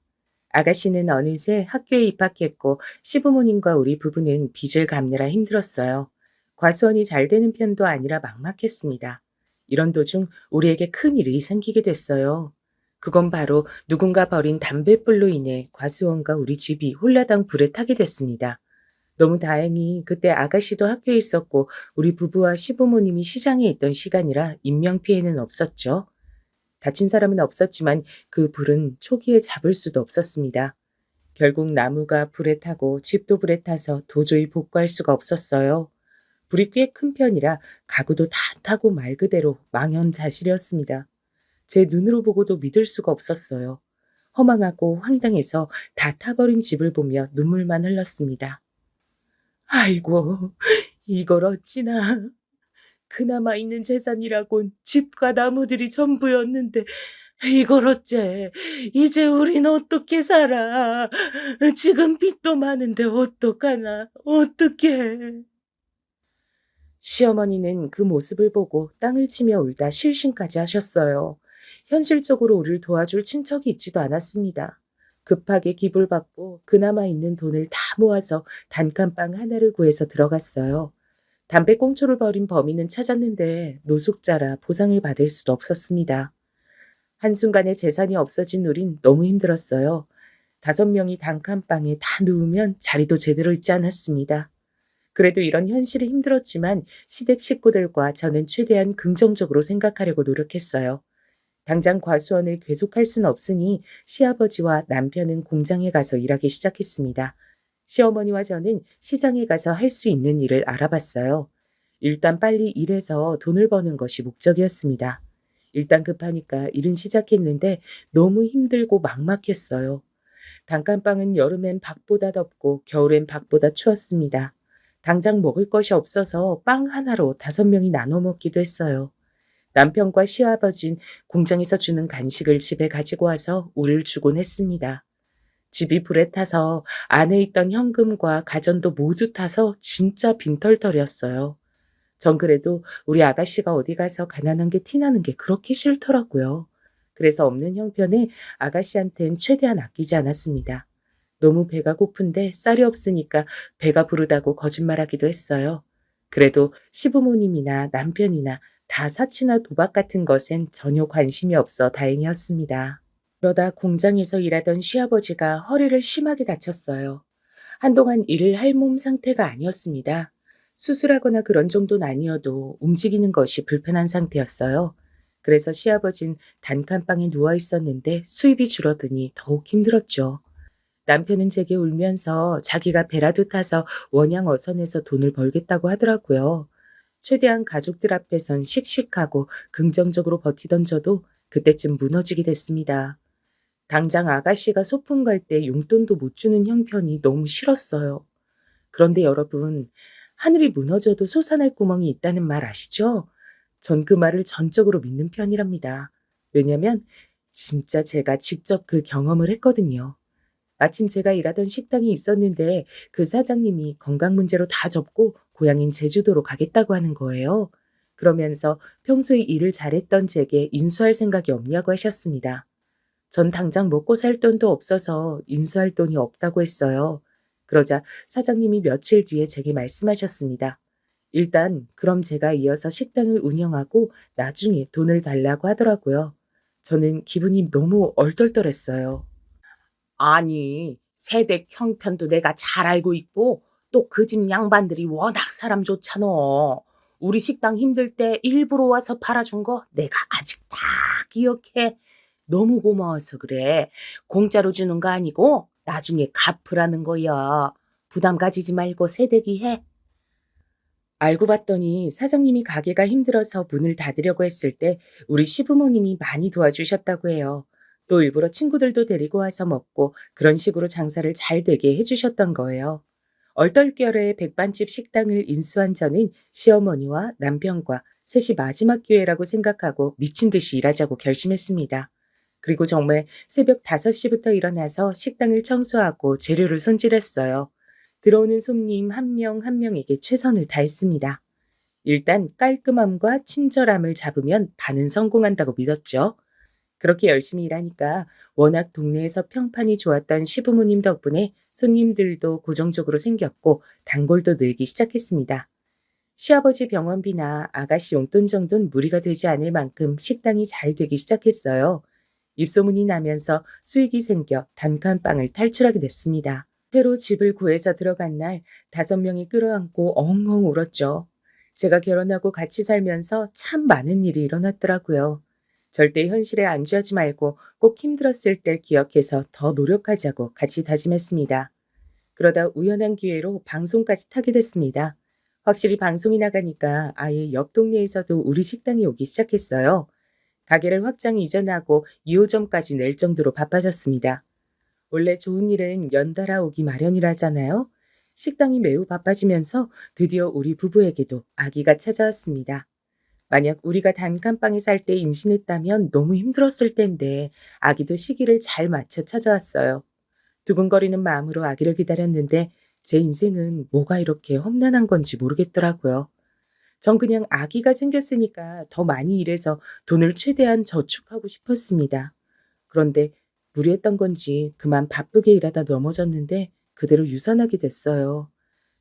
아가씨는 어느새 학교에 입학했고 시부모님과 우리 부부는 빚을 갚느라 힘들었어요. 과수원이 잘 되는 편도 아니라 막막했습니다. 이런 도중 우리에게 큰 일이 생기게 됐어요. 그건 바로 누군가 버린 담뱃불로 인해 과수원과 우리 집이 홀라당 불에 타게 됐습니다. 너무 다행히 그때 아가씨도 학교에 있었고 우리 부부와 시부모님이 시장에 있던 시간이라 인명피해는 없었죠. 다친 사람은 없었지만 그 불은 초기에 잡을 수도 없었습니다. 결국 나무가 불에 타고 집도 불에 타서 도저히 복구할 수가 없었어요. 불이 꽤 큰 편이라 가구도 다 타고 말 그대로 망연자실이었습니다. 제 눈으로 보고도 믿을 수가 없었어요. 허망하고 황당해서 다 타버린 집을 보며 눈물만 흘렀습니다. 아이고, 이걸 어찌나. 그나마 있는 재산이라곤 집과 나무들이 전부였는데 이걸 어째. 이제 우린 어떻게 살아. 지금 빚도 많은데 어떡하나. 어떡해. 시어머니는 그 모습을 보고 땅을 치며 울다 실신까지 하셨어요. 현실적으로 우리를 도와줄 친척이 있지도 않았습니다. 급하게 기부를 받고 그나마 있는 돈을 다 모아서 단칸방 하나를 구해서 들어갔어요. 담배꽁초를 버린 범인은 찾았는데 노숙자라 보상을 받을 수도 없었습니다. 한순간에 재산이 없어진 우린 너무 힘들었어요. 5명이 단칸방에 다 누우면 자리도 제대로 있지 않았습니다. 그래도 이런 현실이 힘들었지만 시댁 식구들과 저는 최대한 긍정적으로 생각하려고 노력했어요. 당장 과수원을 계속할 수는 없으니 시아버지와 남편은 공장에 가서 일하기 시작했습니다. 시어머니와 저는 시장에 가서 할 수 있는 일을 알아봤어요. 일단 빨리 일해서 돈을 버는 것이 목적이었습니다. 일단 급하니까 일은 시작했는데 너무 힘들고 막막했어요. 단칸방은 여름엔 밖보다 덥고 겨울엔 밖보다 추웠습니다. 당장 먹을 것이 없어서 빵 하나로 5명이 나눠 먹기도 했어요. 남편과 시아버진 공장에서 주는 간식을 집에 가지고 와서 우릴 주곤 했습니다. 집이 불에 타서 안에 있던 현금과 가전도 모두 타서 진짜 빈털털이었어요. 전 그래도 우리 아가씨가 어디 가서 가난한 게 티나는 게 그렇게 싫더라고요. 그래서 없는 형편에 아가씨한텐 최대한 아끼지 않았습니다. 너무 배가 고픈데 쌀이 없으니까 배가 부르다고 거짓말하기도 했어요. 그래도 시부모님이나 남편이나 다 사치나 도박 같은 것엔 전혀 관심이 없어 다행이었습니다. 그러다 공장에서 일하던 시아버지가 허리를 심하게 다쳤어요. 한동안 일을 할 몸 상태가 아니었습니다. 수술하거나 그런 정도는 아니어도 움직이는 것이 불편한 상태였어요. 그래서 시아버진 단칸방에 누워 있었는데 수입이 줄어드니 더욱 힘들었죠. 남편은 제게 울면서 자기가 배라도 타서 원양 어선에서 돈을 벌겠다고 하더라고요. 최대한 가족들 앞에선 씩씩하고 긍정적으로 버티던 저도 그때쯤 무너지게 됐습니다. 당장 아가씨가 소풍 갈 때 용돈도 못 주는 형편이 너무 싫었어요. 그런데 여러분, 하늘이 무너져도 솟아날 구멍이 있다는 말 아시죠? 전 그 말을 전적으로 믿는 편이랍니다. 왜냐면 진짜 제가 직접 그 경험을 했거든요. 마침 제가 일하던 식당이 있었는데 그 사장님이 건강 문제로 다 접고 고향인 제주도로 가겠다고 하는 거예요. 그러면서 평소에 일을 잘했던 제게 인수할 생각이 없냐고 하셨습니다. 전 당장 먹고 살 돈도 없어서 인수할 돈이 없다고 했어요. 그러자 사장님이 며칠 뒤에 제게 말씀하셨습니다. 일단 그럼 제가 이어서 식당을 운영하고 나중에 돈을 달라고 하더라고요. 저는 기분이 너무 얼떨떨했어요. 아니, 세댁 형편도 내가 잘 알고 있고 또 그 집 양반들이 워낙 사람 좋잖아. 우리 식당 힘들 때 일부러 와서 팔아준 거 내가 아직 다 기억해. 너무 고마워서 그래. 공짜로 주는 거 아니고 나중에 갚으라는 거야. 부담 가지지 말고 세대기 해. 알고 봤더니 사장님이 가게가 힘들어서 문을 닫으려고 했을 때 우리 시부모님이 많이 도와주셨다고 해요. 또 일부러 친구들도 데리고 와서 먹고 그런 식으로 장사를 잘 되게 해주셨던 거예요. 얼떨결에 백반집 식당을 인수한 저는 시어머니와 남편과 셋이 마지막 기회라고 생각하고 미친 듯이 일하자고 결심했습니다. 그리고 정말 새벽 5시부터 일어나서 식당을 청소하고 재료를 손질했어요. 들어오는 손님 한 명 한 명에게 최선을 다했습니다. 일단 깔끔함과 친절함을 잡으면 반은 성공한다고 믿었죠. 그렇게 열심히 일하니까 워낙 동네에서 평판이 좋았던 시부모님 덕분에 손님들도 고정적으로 생겼고 단골도 늘기 시작했습니다. 시아버지 병원비나 아가씨 용돈 정도는 무리가 되지 않을 만큼 식당이 잘 되기 시작했어요. 입소문이 나면서 수익이 생겨 단칸방을 탈출하게 됐습니다. 새로 집을 구해서 들어간 날 5명이 끌어안고 엉엉 울었죠. 제가 결혼하고 같이 살면서 참 많은 일이 일어났더라고요. 절대 현실에 안주하지 말고 꼭 힘들었을 때 기억해서 더 노력하자고 같이 다짐했습니다. 그러다 우연한 기회로 방송까지 타게 됐습니다. 확실히 방송이 나가니까 아예 옆 동네에서도 우리 식당에 오기 시작했어요. 가게를 확장 이전하고 2호점까지 낼 정도로 바빠졌습니다. 원래 좋은 일은 연달아 오기 마련이라잖아요. 식당이 매우 바빠지면서 드디어 우리 부부에게도 아기가 찾아왔습니다. 만약 우리가 단칸방에 살 때 임신했다면 너무 힘들었을 텐데 아기도 시기를 잘 맞춰 찾아왔어요. 두근거리는 마음으로 아기를 기다렸는데 제 인생은 뭐가 이렇게 험난한 건지 모르겠더라고요. 전 그냥 아기가 생겼으니까 더 많이 일해서 돈을 최대한 저축하고 싶었습니다. 그런데 무리했던 건지 그만 바쁘게 일하다 넘어졌는데 그대로 유산하게 됐어요.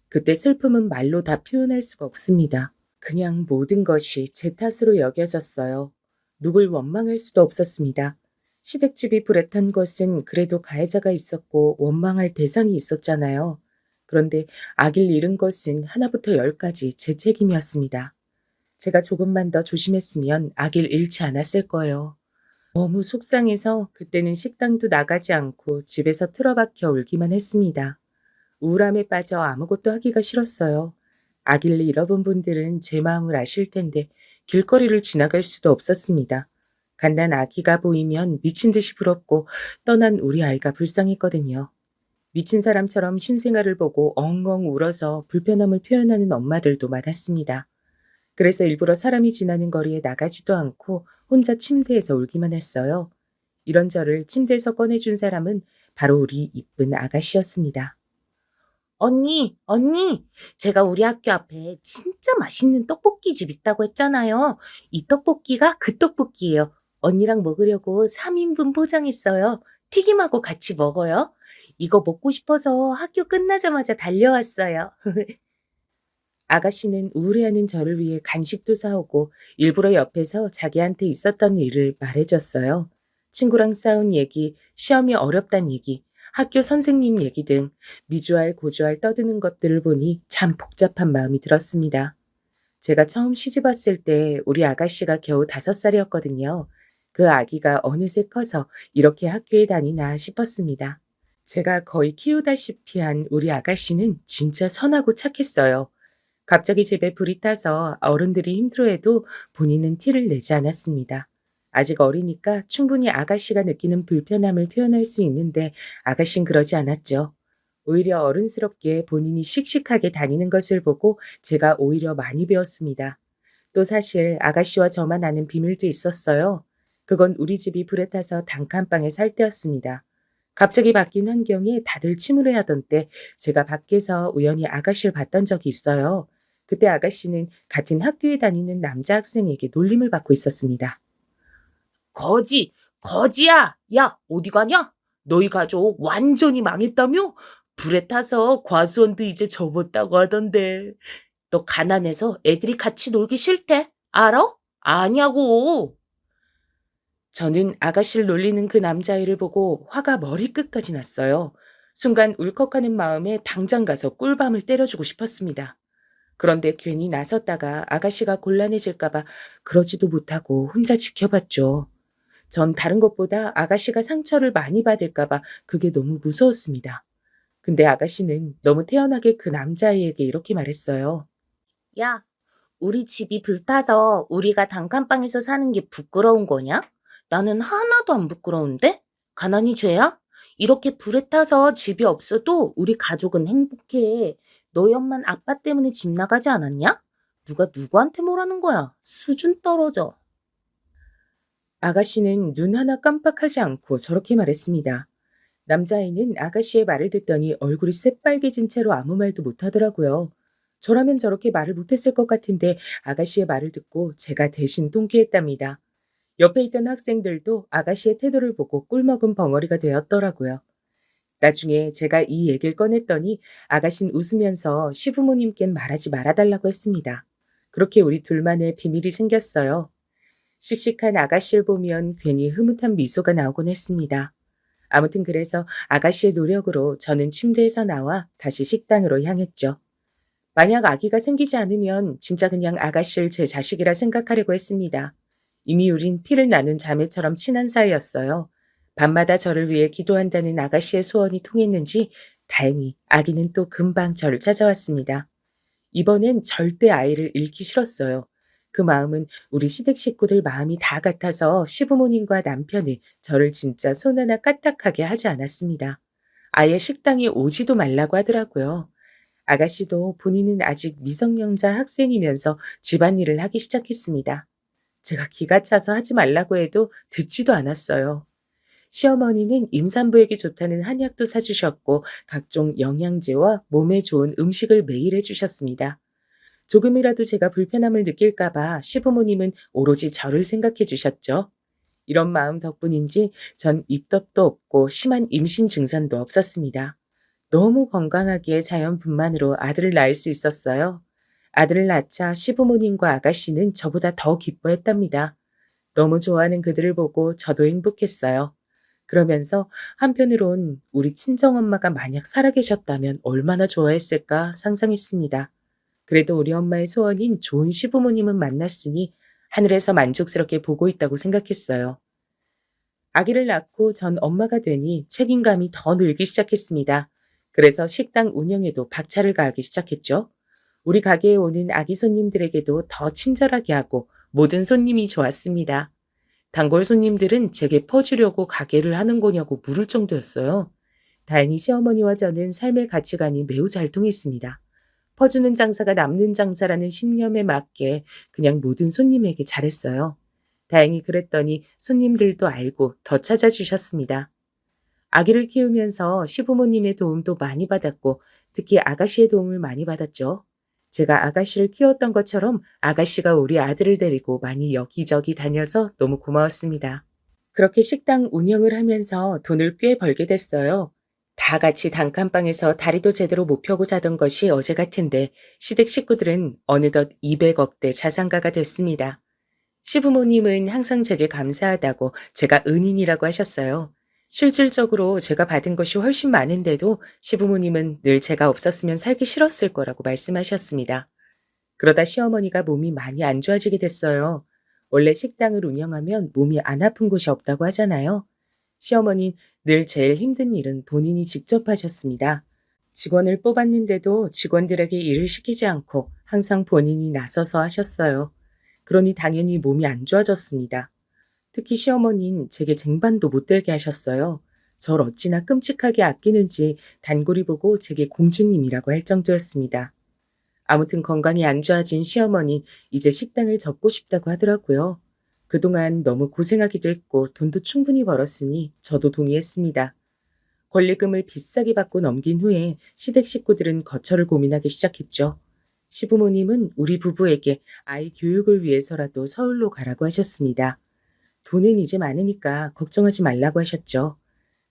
그때 슬픔은 말로 다 표현할 수가 없습니다. 그냥 모든 것이 제 탓으로 여겨졌어요. 누굴 원망할 수도 없었습니다. 시댁집이 불에 탄 것은 그래도 가해자가 있었고 원망할 대상이 있었잖아요. 그런데 아기를 잃은 것은 하나부터 10까지 제 책임이었습니다. 제가 조금만 더 조심했으면 아기를 잃지 않았을 거예요. 너무 속상해서 그때는 식당도 나가지 않고 집에서 틀어박혀 울기만 했습니다. 우울함에 빠져 아무것도 하기가 싫었어요. 아기를 잃어본 분들은 제 마음을 아실 텐데 길거리를 지나갈 수도 없었습니다. 갓난 아기가 보이면 미친 듯이 부럽고 떠난 우리 아이가 불쌍했거든요. 미친 사람처럼 신생아를 보고 엉엉 울어서 불편함을 표현하는 엄마들도 많았습니다. 그래서 일부러 사람이 지나는 거리에 나가지도 않고 혼자 침대에서 울기만 했어요. 이런 저를 침대에서 꺼내준 사람은 바로 우리 이쁜 아가씨였습니다. 언니, 제가 우리 학교 앞에 진짜 맛있는 떡볶이 집 있다고 했잖아요. 이 떡볶이가 그 떡볶이예요. 언니랑 먹으려고 3인분 포장했어요. 튀김하고 같이 먹어요. 이거 먹고 싶어서 학교 끝나자마자 달려왔어요. 아가씨는 우울해하는 저를 위해 간식도 사오고 일부러 옆에서 자기한테 있었던 일을 말해줬어요. 친구랑 싸운 얘기, 시험이 어렵단 얘기, 학교 선생님 얘기 등 미주알 고주알 떠드는 것들을 보니 참 복잡한 마음이 들었습니다. 제가 처음 시집 왔을 때 우리 아가씨가 겨우 5살이었거든요. 그 아기가 어느새 커서 이렇게 학교에 다니나 싶었습니다. 제가 거의 키우다시피 한 우리 아가씨는 진짜 선하고 착했어요. 갑자기 집에 불이 타서 어른들이 힘들어해도 본인은 티를 내지 않았습니다. 아직 어리니까 충분히 아가씨가 느끼는 불편함을 표현할 수 있는데 아가씨는 그러지 않았죠. 오히려 어른스럽게 본인이 씩씩하게 다니는 것을 보고 제가 오히려 많이 배웠습니다. 또 사실 아가씨와 저만 아는 비밀도 있었어요. 그건 우리 집이 불에 타서 단칸방에 살 때였습니다. 갑자기 바뀐 환경에 다들 침울해하던 때 제가 밖에서 우연히 아가씨를 봤던 적이 있어요. 그때 아가씨는 같은 학교에 다니는 남자 학생에게 놀림을 받고 있었습니다. 거지야! 야, 어디 가냐? 너희 가족 완전히 망했다며? 불에 타서 과수원도 이제 접었다고 하던데. 너 가난해서 애들이 같이 놀기 싫대? 알아? 아냐고. 저는 아가씨를 놀리는 그 남자애를 보고 화가 머리끝까지 났어요. 순간 울컥하는 마음에 당장 가서 꿀밤을 때려주고 싶었습니다. 그런데 괜히 나섰다가 아가씨가 곤란해질까봐 그러지도 못하고 혼자 지켜봤죠. 전 다른 것보다 아가씨가 상처를 많이 받을까봐 그게 너무 무서웠습니다. 근데 아가씨는 너무 태연하게 그 남자아이에게 이렇게 말했어요. 야, 우리 집이 불타서 우리가 단칸방에서 사는 게 부끄러운 거냐? 나는 하나도 안 부끄러운데? 가난이 죄야? 이렇게 불에 타서 집이 없어도 우리 가족은 행복해. 너희 엄만 아빠 때문에 집 나가지 않았냐? 누가 누구한테 뭐라는 거야? 수준 떨어져. 아가씨는 눈 하나 깜빡하지 않고 저렇게 말했습니다. 남자아이는 아가씨의 말을 듣더니 얼굴이 새빨개진 채로 아무 말도 못하더라고요. 저라면 저렇게 말을 못했을 것 같은데 아가씨의 말을 듣고 제가 대신 통쾌했답니다. 옆에 있던 학생들도 아가씨의 태도를 보고 꿀먹은 벙어리가 되었더라고요. 나중에 제가 이 얘기를 꺼냈더니 아가씨는 웃으면서 시부모님께는 말하지 말아달라고 했습니다. 그렇게 우리 둘만의 비밀이 생겼어요. 씩씩한 아가씨를 보면 괜히 흐뭇한 미소가 나오곤 했습니다. 아무튼 그래서 아가씨의 노력으로 저는 침대에서 나와 다시 식당으로 향했죠. 만약 아기가 생기지 않으면 진짜 그냥 아가씨를 제 자식이라 생각하려고 했습니다. 이미 우린 피를 나눈 자매처럼 친한 사이였어요. 밤마다 저를 위해 기도한다는 아가씨의 소원이 통했는지 다행히 아기는 또 금방 저를 찾아왔습니다. 이번엔 절대 아이를 잃기 싫었어요. 그 마음은 우리 시댁 식구들 마음이 다 같아서 시부모님과 남편이 저를 진짜 손 하나 까딱하게 하지 않았습니다. 아예 식당에 오지도 말라고 하더라고요. 아가씨도 본인은 아직 미성년자 학생이면서 집안일을 하기 시작했습니다. 제가 기가 차서 하지 말라고 해도 듣지도 않았어요. 시어머니는 임산부에게 좋다는 한약도 사주셨고 각종 영양제와 몸에 좋은 음식을 매일 해주셨습니다. 조금이라도 제가 불편함을 느낄까봐 시부모님은 오로지 저를 생각해 주셨죠. 이런 마음 덕분인지 전 입덧도 없고 심한 임신 증상도 없었습니다. 너무 건강하게 자연분만으로 아들을 낳을 수 있었어요. 아들을 낳자 시부모님과 아가씨는 저보다 더 기뻐했답니다. 너무 좋아하는 그들을 보고 저도 행복했어요. 그러면서 한편으론 우리 친정엄마가 만약 살아계셨다면 얼마나 좋아했을까 상상했습니다. 그래도 우리 엄마의 소원인 좋은 시부모님은 만났으니 하늘에서 만족스럽게 보고 있다고 생각했어요. 아기를 낳고 전 엄마가 되니 책임감이 더 늘기 시작했습니다. 그래서 식당 운영에도 박차를 가하기 시작했죠. 우리 가게에 오는 아기 손님들에게도 더 친절하게 하고 모든 손님이 좋았습니다. 단골 손님들은 제게 퍼주려고 가게를 하는 거냐고 물을 정도였어요. 다행히 시어머니와 저는 삶의 가치관이 매우 잘 통했습니다. 퍼주는 장사가 남는 장사라는 신념에 맞게 그냥 모든 손님에게 잘했어요. 다행히 그랬더니 손님들도 알고 더 찾아주셨습니다. 아기를 키우면서 시부모님의 도움도 많이 받았고 특히 아가씨의 도움을 많이 받았죠. 제가 아가씨를 키웠던 것처럼 아가씨가 우리 아들을 데리고 많이 여기저기 다녀서 너무 고마웠습니다. 그렇게 식당 운영을 하면서 돈을 꽤 벌게 됐어요. 다 같이 단칸방에서 다리도 제대로 못 펴고 자던 것이 어제 같은데 시댁 식구들은 어느덧 200억대 자산가가 됐습니다. 시부모님은 항상 제게 감사하다고 제가 은인이라고 하셨어요. 실질적으로 제가 받은 것이 훨씬 많은데도 시부모님은 늘 제가 없었으면 살기 싫었을 거라고 말씀하셨습니다. 그러다 시어머니가 몸이 많이 안 좋아지게 됐어요. 원래 식당을 운영하면 몸이 안 아픈 곳이 없다고 하잖아요. 시어머니는 늘 제일 힘든 일은 본인이 직접 하셨습니다. 직원을 뽑았는데도 직원들에게 일을 시키지 않고 항상 본인이 나서서 하셨어요. 그러니 당연히 몸이 안 좋아졌습니다. 특히 시어머니는 제게 쟁반도 못 들게 하셨어요. 절 어찌나 끔찍하게 아끼는지 단골이 보고 제게 공주님이라고 할 정도였습니다. 아무튼 건강이 안 좋아진 시어머니 이제 식당을 접고 싶다고 하더라고요. 그동안 너무 고생하기도 했고 돈도 충분히 벌었으니 저도 동의했습니다. 권리금을 비싸게 받고 넘긴 후에 시댁 식구들은 거처를 고민하기 시작했죠. 시부모님은 우리 부부에게 아이 교육을 위해서라도 서울로 가라고 하셨습니다. 돈은 이제 많으니까 걱정하지 말라고 하셨죠.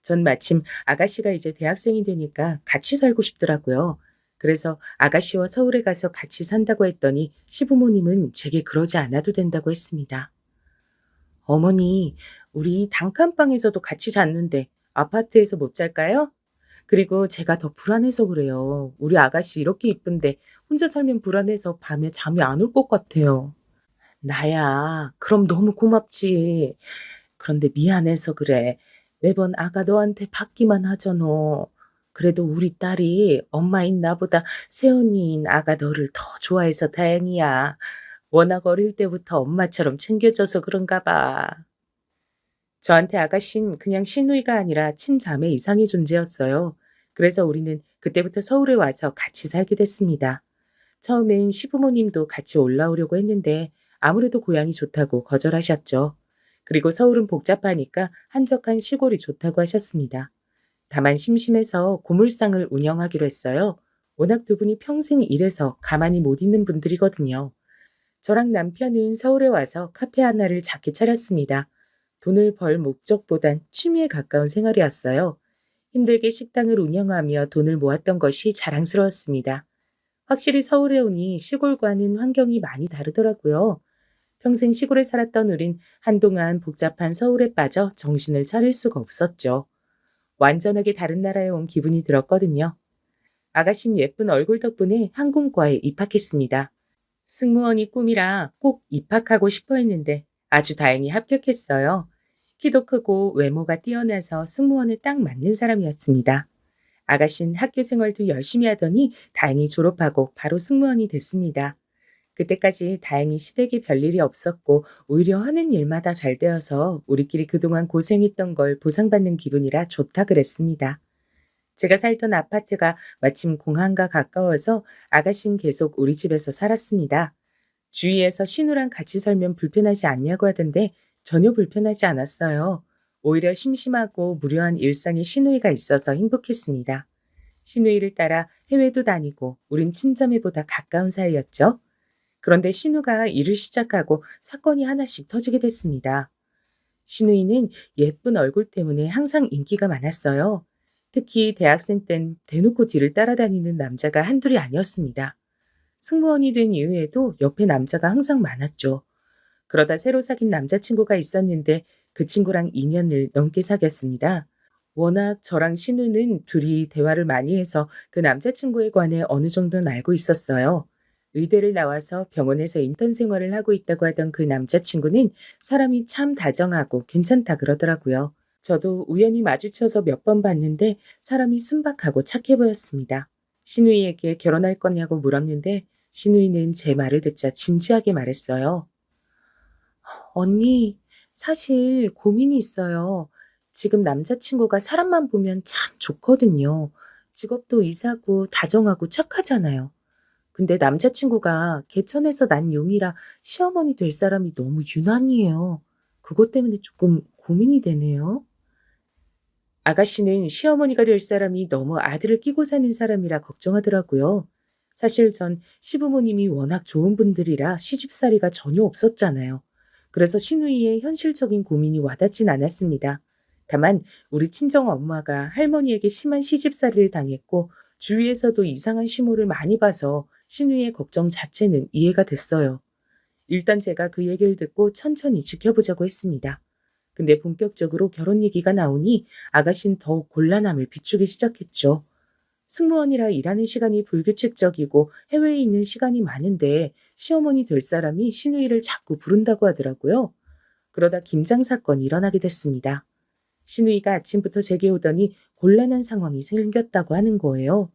전 마침 아가씨가 이제 대학생이 되니까 같이 살고 싶더라고요. 그래서 아가씨와 서울에 가서 같이 산다고 했더니 시부모님은 제게 그러지 않아도 된다고 했습니다. 어머니, 우리 단칸방에서도 같이 잤는데 아파트에서 못 잘까요? 그리고 제가 더 불안해서 그래요. 우리 아가씨 이렇게 이쁜데 혼자 살면 불안해서 밤에 잠이 안 올 것 같아요. 나야, 그럼 너무 고맙지. 그런데 미안해서 그래. 매번 아가 너한테 받기만 하잖아. 그래도 우리 딸이 엄마인 나보다 새언니인 아가 너를 더 좋아해서 다행이야. 워낙 어릴 때부터 엄마처럼 챙겨줘서 그런가 봐. 저한테 아가씨는 그냥 시누이가 아니라 친자매 이상의 존재였어요. 그래서 우리는 그때부터 서울에 와서 같이 살게 됐습니다. 처음엔 시부모님도 같이 올라오려고 했는데 아무래도 고향이 좋다고 거절하셨죠. 그리고 서울은 복잡하니까 한적한 시골이 좋다고 하셨습니다. 다만 심심해서 고물상을 운영하기로 했어요. 워낙 두 분이 평생 일해서 가만히 못 있는 분들이거든요. 저랑 남편은 서울에 와서 카페 하나를 작게 차렸습니다. 돈을 벌 목적보단 취미에 가까운 생활이었어요. 힘들게 식당을 운영하며 돈을 모았던 것이 자랑스러웠습니다. 확실히 서울에 오니 시골과는 환경이 많이 다르더라고요. 평생 시골에 살았던 우린 한동안 복잡한 서울에 빠져 정신을 차릴 수가 없었죠. 완전하게 다른 나라에 온 기분이 들었거든요. 아가씨는 예쁜 얼굴 덕분에 항공과에 입학했습니다. 승무원이 꿈이라 꼭 입학하고 싶어 했는데 아주 다행히 합격했어요. 키도 크고 외모가 뛰어나서 승무원에 딱 맞는 사람이었습니다. 아가씨는 학교 생활도 열심히 하더니 다행히 졸업하고 바로 승무원이 됐습니다. 그때까지 다행히 시댁에 별일이 없었고 오히려 하는 일마다 잘 되어서 우리끼리 그동안 고생했던 걸 보상받는 기분이라 좋다 그랬습니다. 제가 살던 아파트가 마침 공항과 가까워서 아가씨는 계속 우리 집에서 살았습니다. 주위에서 신우랑 같이 살면 불편하지 않냐고 하던데 전혀 불편하지 않았어요. 오히려 심심하고 무료한 일상에 시누이가 있어서 행복했습니다. 시누이를 따라 해외도 다니고 우린 친자매보다 가까운 사이였죠. 그런데 신우가 일을 시작하고 사건이 하나씩 터지게 됐습니다. 시누이는 예쁜 얼굴 때문에 항상 인기가 많았어요. 특히 대학생 땐 대놓고 뒤를 따라다니는 남자가 한둘이 아니었습니다. 승무원이 된 이후에도 옆에 남자가 항상 많았죠. 그러다 새로 사귄 남자친구가 있었는데 그 친구랑 2년을 넘게 사귀었습니다. 워낙 저랑 신우는 둘이 대화를 많이 해서 그 남자친구에 관해 어느 정도는 알고 있었어요. 의대를 나와서 병원에서 인턴 생활을 하고 있다고 하던 그 남자친구는 사람이 참 다정하고 괜찮다 그러더라고요. 저도 우연히 마주쳐서 몇 번 봤는데 사람이 순박하고 착해 보였습니다. 신우이에게 결혼할 거냐고 물었는데 신우이는 제 말을 듣자 진지하게 말했어요. 언니, 사실 고민이 있어요. 지금 남자친구가 사람만 보면 참 좋거든요. 직업도 이사고 다정하고 착하잖아요. 근데 남자친구가 개천에서 난 용이라 시어머니 될 사람이 너무 유난이에요. 그것 때문에 조금 고민이 되네요. 아가씨는 시어머니가 될 사람이 너무 아들을 끼고 사는 사람이라 걱정하더라고요. 사실 전 시부모님이 워낙 좋은 분들이라 시집살이가 전혀 없었잖아요. 그래서 시누이의 현실적인 고민이 와닿진 않았습니다. 다만 우리 친정 엄마가 할머니에게 심한 시집살이를 당했고 주위에서도 이상한 시모를 많이 봐서 시누이의 걱정 자체는 이해가 됐어요. 일단 제가 그 얘기를 듣고 천천히 지켜보자고 했습니다. 근데 본격적으로 결혼 얘기가 나오니 아가씨는 더욱 곤란함을 비추기 시작했죠. 승무원이라 일하는 시간이 불규칙적이고 해외에 있는 시간이 많은데 시어머니 될 사람이 시누이를 자꾸 부른다고 하더라고요. 그러다 김장 사건이 일어나게 됐습니다. 시누이가 아침부터 제게 오더니 곤란한 상황이 생겼다고 하는 거예요.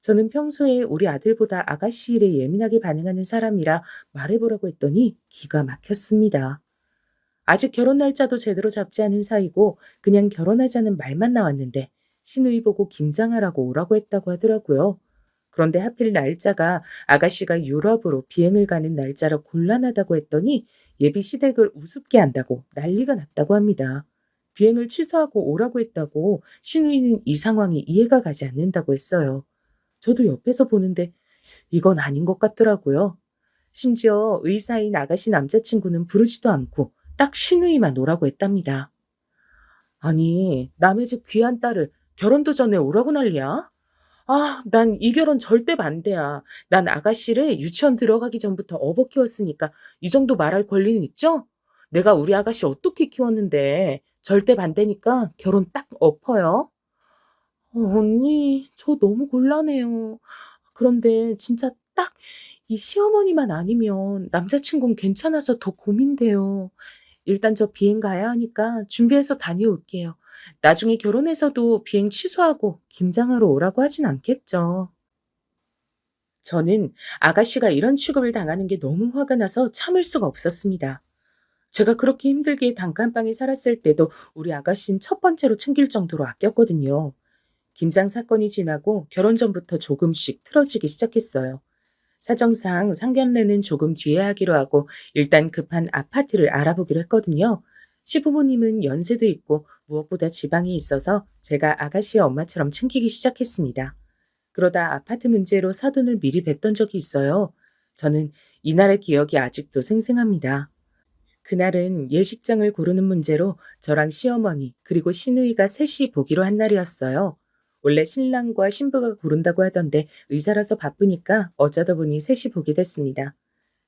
저는 평소에 우리 아들보다 아가씨 일에 예민하게 반응하는 사람이라 말해보라고 했더니 기가 막혔습니다. 아직 결혼 날짜도 제대로 잡지 않은 사이고 그냥 결혼하자는 말만 나왔는데 시누이 보고 김장하라고 오라고 했다고 하더라고요. 그런데 하필 날짜가 아가씨가 유럽으로 비행을 가는 날짜라 곤란하다고 했더니 예비 시댁을 우습게 한다고 난리가 났다고 합니다. 비행을 취소하고 오라고 했다고 시누이는 이 상황이 이해가 가지 않는다고 했어요. 저도 옆에서 보는데 이건 아닌 것 같더라고요. 심지어 의사인 아가씨 남자친구는 부르지도 않고 딱 시누이만 오라고 했답니다. 아니, 남의 집 귀한 딸을 결혼도 전에 오라고 난리야? 아, 난 이 결혼 절대 반대야. 난 아가씨를 유치원 들어가기 전부터 업어 키웠으니까 이 정도 말할 권리는 있죠? 내가 우리 아가씨 어떻게 키웠는데 절대 반대니까 결혼 딱 엎어요. 언니, 저 너무 곤란해요. 그런데 진짜 딱 이 시어머니만 아니면 남자친구는 괜찮아서 더 고민돼요. 일단 저 비행 가야 하니까 준비해서 다녀올게요. 나중에 결혼해서도 비행 취소하고 김장하러 오라고 하진 않겠죠. 저는 아가씨가 이런 취급을 당하는 게 너무 화가 나서 참을 수가 없었습니다. 제가 그렇게 힘들게 단칸방에 살았을 때도 우리 아가씨는 첫 번째로 챙길 정도로 아꼈거든요. 김장 사건이 지나고 결혼 전부터 조금씩 틀어지기 시작했어요. 사정상 상견례는 조금 뒤에 하기로 하고 일단 급한 아파트를 알아보기로 했거든요. 시부모님은 연세도 있고 무엇보다 지방이 있어서 제가 아가씨의 엄마처럼 챙기기 시작했습니다. 그러다 아파트 문제로 사돈을 미리 뵀던 적이 있어요. 저는 이날의 기억이 아직도 생생합니다. 그날은 예식장을 고르는 문제로 저랑 시어머니 그리고 시누이가 셋이 보기로 한 날이었어요. 원래 신랑과 신부가 고른다고 하던데 의사라서 바쁘니까 어쩌다 보니 셋이 보게 됐습니다.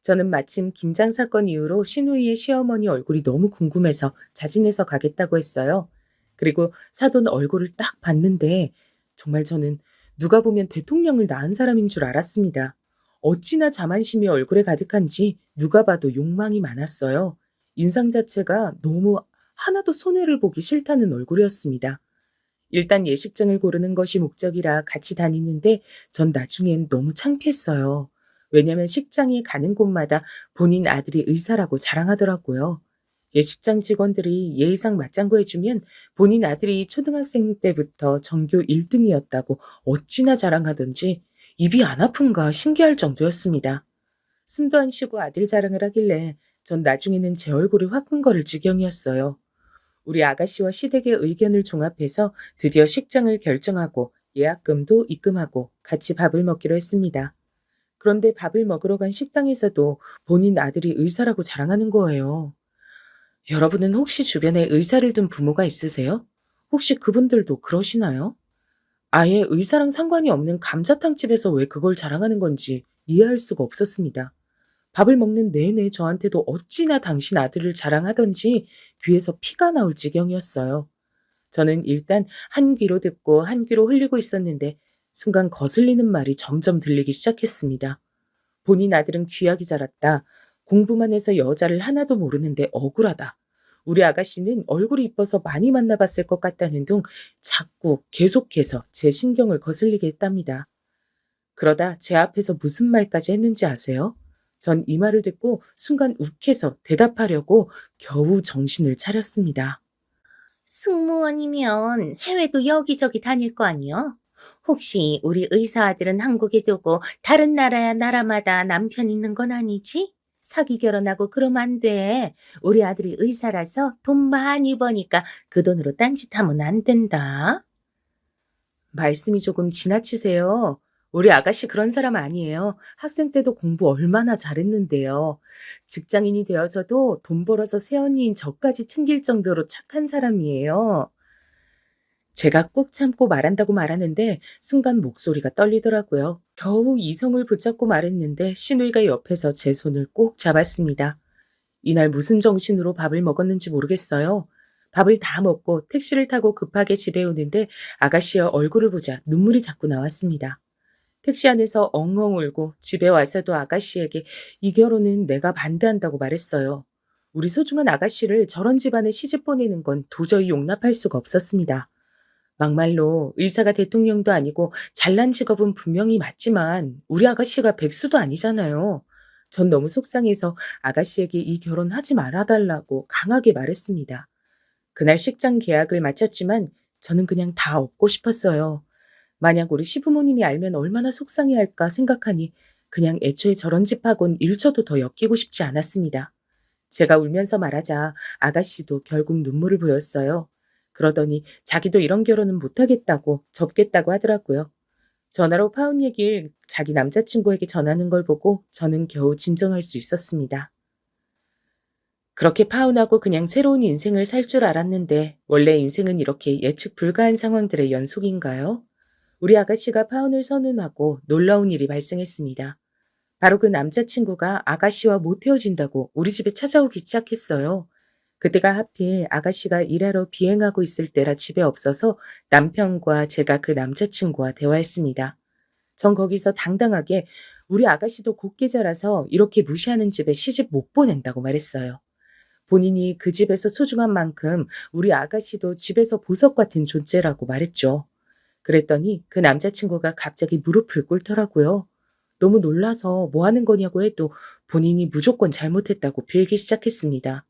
저는 마침 김장 사건 이후로 시누이의 시어머니 얼굴이 너무 궁금해서 자진해서 가겠다고 했어요. 그리고 사돈 얼굴을 딱 봤는데 정말 저는 누가 보면 대통령을 낳은 사람인 줄 알았습니다. 어찌나 자만심이 얼굴에 가득한지 누가 봐도 욕망이 많았어요. 인상 자체가 너무 하나도 손해를 보기 싫다는 얼굴이었습니다. 일단 예식장을 고르는 것이 목적이라 같이 다니는데 전 나중엔 너무 창피했어요. 왜냐면 식장에 가는 곳마다 본인 아들이 의사라고 자랑하더라고요. 예식장 직원들이 예의상 맞장구 해주면 본인 아들이 초등학생 때부터 전교 1등이었다고 어찌나 자랑하던지 입이 안 아픈가 신기할 정도였습니다. 숨도 안 쉬고 아들 자랑을 하길래 전 나중에는 제 얼굴이 화끈거릴 지경이었어요. 우리 아가씨와 시댁의 의견을 종합해서 드디어 식장을 결정하고 예약금도 입금하고 같이 밥을 먹기로 했습니다. 그런데 밥을 먹으러 간 식당에서도 본인 아들이 의사라고 자랑하는 거예요. 여러분은 혹시 주변에 의사를 둔 부모가 있으세요? 혹시 그분들도 그러시나요? 아예 의사랑 상관이 없는 감자탕 집에서 왜 그걸 자랑하는 건지 이해할 수가 없었습니다. 밥을 먹는 내내 저한테도 어찌나 당신 아들을 자랑하던지 귀에서 피가 나올 지경이었어요. 저는 일단 한 귀로 듣고 한 귀로 흘리고 있었는데 순간 거슬리는 말이 점점 들리기 시작했습니다. 본인 아들은 귀하게 자랐다. 공부만 해서 여자를 하나도 모르는데 억울하다. 우리 아가씨는 얼굴이 이뻐서 많이 만나봤을 것 같다는 둥 자꾸 계속해서 제 신경을 거슬리게 했답니다. 그러다 제 앞에서 무슨 말까지 했는지 아세요? 전 이 말을 듣고 순간 욱해서 대답하려고 겨우 정신을 차렸습니다. 승무원이면 해외도 여기저기 다닐 거 아니요? 혹시 우리 의사 아들은 한국에 두고 다른 나라야 나라마다 남편 있는 건 아니지? 사기 결혼하고 그러면 안 돼. 우리 아들이 의사라서 돈 많이 버니까 그 돈으로 딴짓하면 안 된다. 말씀이 조금 지나치세요. 우리 아가씨 그런 사람 아니에요. 학생 때도 공부 얼마나 잘했는데요. 직장인이 되어서도 돈 벌어서 새언니인 저까지 챙길 정도로 착한 사람이에요. 제가 꼭 참고 말한다고 말하는데 순간 목소리가 떨리더라고요. 겨우 이성을 붙잡고 말했는데 시누이가 옆에서 제 손을 꼭 잡았습니다. 이날 무슨 정신으로 밥을 먹었는지 모르겠어요. 밥을 다 먹고 택시를 타고 급하게 집에 오는데 아가씨의 얼굴을 보자 눈물이 자꾸 나왔습니다. 택시 안에서 엉엉 울고 집에 와서도 아가씨에게 이 결혼은 내가 반대한다고 말했어요. 우리 소중한 아가씨를 저런 집안에 시집 보내는 건 도저히 용납할 수가 없었습니다. 막말로 의사가 대통령도 아니고 잘난 직업은 분명히 맞지만 우리 아가씨가 백수도 아니잖아요. 전 너무 속상해서 아가씨에게 이 결혼 하지 말아달라고 강하게 말했습니다. 그날 식장 계약을 마쳤지만 저는 그냥 다 얻고 싶었어요. 만약 우리 시부모님이 알면 얼마나 속상해할까 생각하니 그냥 애초에 저런 집하고는 1초도 더 엮이고 싶지 않았습니다. 제가 울면서 말하자 아가씨도 결국 눈물을 보였어요. 그러더니 자기도 이런 결혼은 못하겠다고 접겠다고 하더라고요. 전화로 파혼 얘기를 자기 남자친구에게 전하는 걸 보고 저는 겨우 진정할 수 있었습니다. 그렇게 파혼하고 그냥 새로운 인생을 살 줄 알았는데 원래 인생은 이렇게 예측 불가한 상황들의 연속인가요? 우리 아가씨가 파혼을 선언하고 놀라운 일이 발생했습니다. 바로 그 남자친구가 아가씨와 못 헤어진다고 우리 집에 찾아오기 시작했어요. 그때가 하필 아가씨가 일하러 비행하고 있을 때라 집에 없어서 남편과 제가 그 남자친구와 대화했습니다. 전 거기서 당당하게 우리 아가씨도 곱게 자라서 이렇게 무시하는 집에 시집 못 보낸다고 말했어요. 본인이 그 집에서 소중한 만큼 우리 아가씨도 집에서 보석 같은 존재라고 말했죠. 그랬더니 그 남자친구가 갑자기 무릎을 꿇더라고요. 너무 놀라서 뭐 하는 거냐고 해도 본인이 무조건 잘못했다고 빌기 시작했습니다.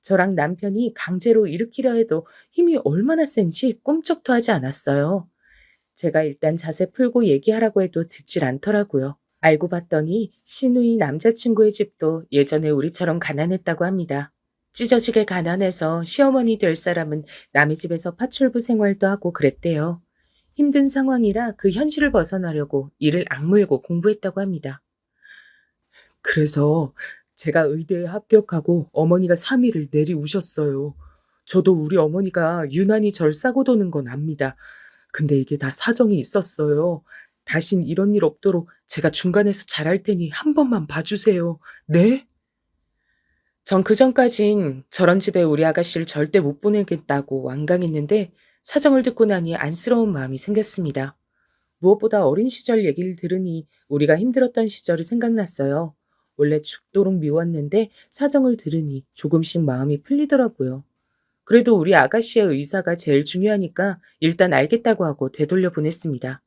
저랑 남편이 강제로 일으키려 해도 힘이 얼마나 센지 꿈쩍도 하지 않았어요. 제가 일단 자세 풀고 얘기하라고 해도 듣질 않더라고요. 알고 봤더니 시누이 남자친구의 집도 예전에 우리처럼 가난했다고 합니다. 찢어지게 가난해서 시어머니 될 사람은 남의 집에서 파출부 생활도 하고 그랬대요. 힘든 상황이라 그 현실을 벗어나려고 이를 악물고 공부했다고 합니다. 그래서 제가 의대에 합격하고 어머니가 3일을 내리우셨어요. 저도 우리 어머니가 유난히 절 싸고 도는 건 압니다. 근데 이게 다 사정이 있었어요. 다신 이런 일 없도록 제가 중간에서 잘할 테니 한 번만 봐주세요. 네? 전 그전까진 저런 집에 우리 아가씨를 절대 못 보내겠다고 완강했는데 사정을 듣고 나니 안쓰러운 마음이 생겼습니다. 무엇보다 어린 시절 얘기를 들으니 우리가 힘들었던 시절이 생각났어요. 원래 죽도록 미웠는데 사정을 들으니 조금씩 마음이 풀리더라고요. 그래도 우리 아가씨의 의사가 제일 중요하니까 일단 알겠다고 하고 되돌려 보냈습니다.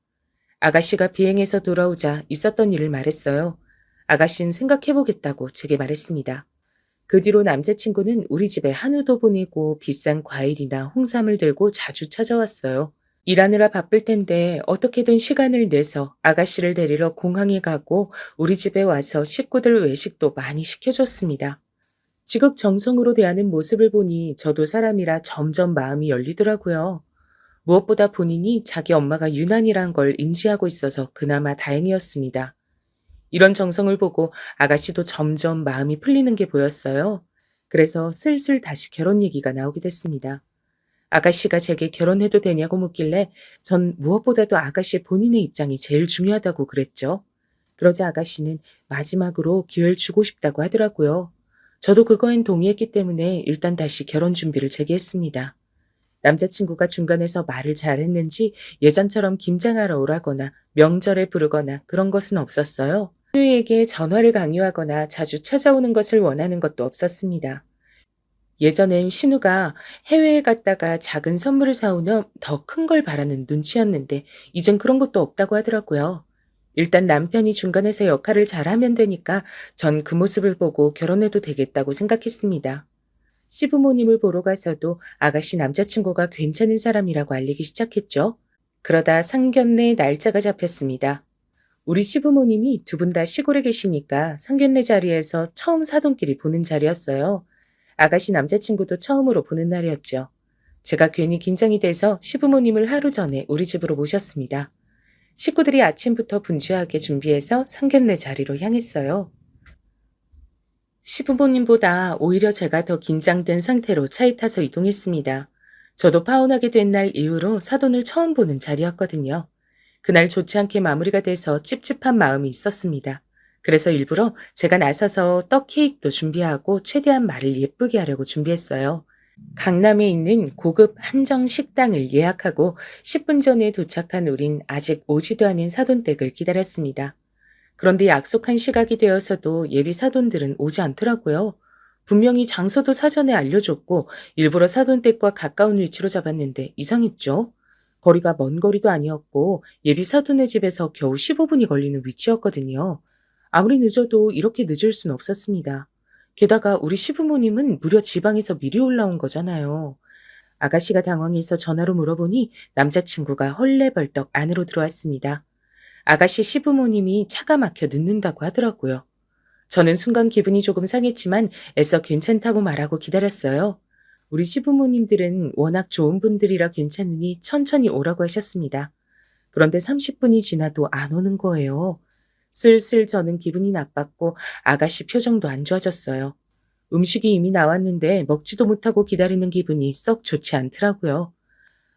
아가씨가 비행해서 돌아오자 있었던 일을 말했어요. 아가씨는 생각해보겠다고 제게 말했습니다. 그 뒤로 남자친구는 우리 집에 한우도 보내고 비싼 과일이나 홍삼을 들고 자주 찾아왔어요. 일하느라 바쁠 텐데 어떻게든 시간을 내서 아가씨를 데리러 공항에 가고 우리 집에 와서 식구들 외식도 많이 시켜줬습니다. 지극정성으로 대하는 모습을 보니 저도 사람이라 점점 마음이 열리더라고요. 무엇보다 본인이 자기 엄마가 유난이란 걸 인지하고 있어서 그나마 다행이었습니다. 이런 정성을 보고 아가씨도 점점 마음이 풀리는 게 보였어요. 그래서 슬슬 다시 결혼 얘기가 나오게 됐습니다. 아가씨가 제게 결혼해도 되냐고 묻길래 전 무엇보다도 아가씨 본인의 입장이 제일 중요하다고 그랬죠. 그러자 아가씨는 마지막으로 기회를 주고 싶다고 하더라고요. 저도 그거엔 동의했기 때문에 일단 다시 결혼 준비를 재개했습니다. 남자친구가 중간에서 말을 잘했는지 예전처럼 김장하러 오라거나 명절에 부르거나 그런 것은 없었어요. 신우에게 전화를 강요하거나 자주 찾아오는 것을 원하는 것도 없었습니다. 예전엔 신우가 해외에 갔다가 작은 선물을 사오면 더 큰 걸 바라는 눈치였는데 이젠 그런 것도 없다고 하더라고요. 일단 남편이 중간에서 역할을 잘하면 되니까 전 그 모습을 보고 결혼해도 되겠다고 생각했습니다. 시부모님을 보러 가서도 아가씨 남자친구가 괜찮은 사람이라고 알리기 시작했죠. 그러다 상견례 날짜가 잡혔습니다. 우리 시부모님이 두 분 다 시골에 계시니까 상견례 자리에서 처음 사돈끼리 보는 자리였어요. 아가씨 남자친구도 처음으로 보는 날이었죠. 제가 괜히 긴장이 돼서 시부모님을 하루 전에 우리 집으로 모셨습니다. 식구들이 아침부터 분주하게 준비해서 상견례 자리로 향했어요. 시부모님보다 오히려 제가 더 긴장된 상태로 차에 타서 이동했습니다. 저도 파혼하게 된 날 이후로 사돈을 처음 보는 자리였거든요. 그날 좋지 않게 마무리가 돼서 찝찝한 마음이 있었습니다. 그래서 일부러 제가 나서서 떡 케이크도 준비하고 최대한 말을 예쁘게 하려고 준비했어요. 강남에 있는 고급 한정 식당을 예약하고 10분 전에 도착한 우린 아직 오지도 않은 사돈댁을 기다렸습니다. 그런데 약속한 시각이 되어서도 예비 사돈들은 오지 않더라고요. 분명히 장소도 사전에 알려줬고 일부러 사돈댁과 가까운 위치로 잡았는데 이상했죠. 거리가 먼 거리도 아니었고 예비 사돈의 집에서 겨우 15분이 걸리는 위치였거든요. 아무리 늦어도 이렇게 늦을 순 없었습니다. 게다가 우리 시부모님은 무려 지방에서 미리 올라온 거잖아요. 아가씨가 당황해서 전화로 물어보니 남자친구가 헐레벌떡 안으로 들어왔습니다. 아가씨 시부모님이 차가 막혀 늦는다고 하더라고요. 저는 순간 기분이 조금 상했지만 애써 괜찮다고 말하고 기다렸어요. 우리 시부모님들은 워낙 좋은 분들이라 괜찮으니 천천히 오라고 하셨습니다. 그런데 30분이 지나도 안 오는 거예요. 슬슬 저는 기분이 나빴고 아가씨 표정도 안 좋아졌어요. 음식이 이미 나왔는데 먹지도 못하고 기다리는 기분이 썩 좋지 않더라고요.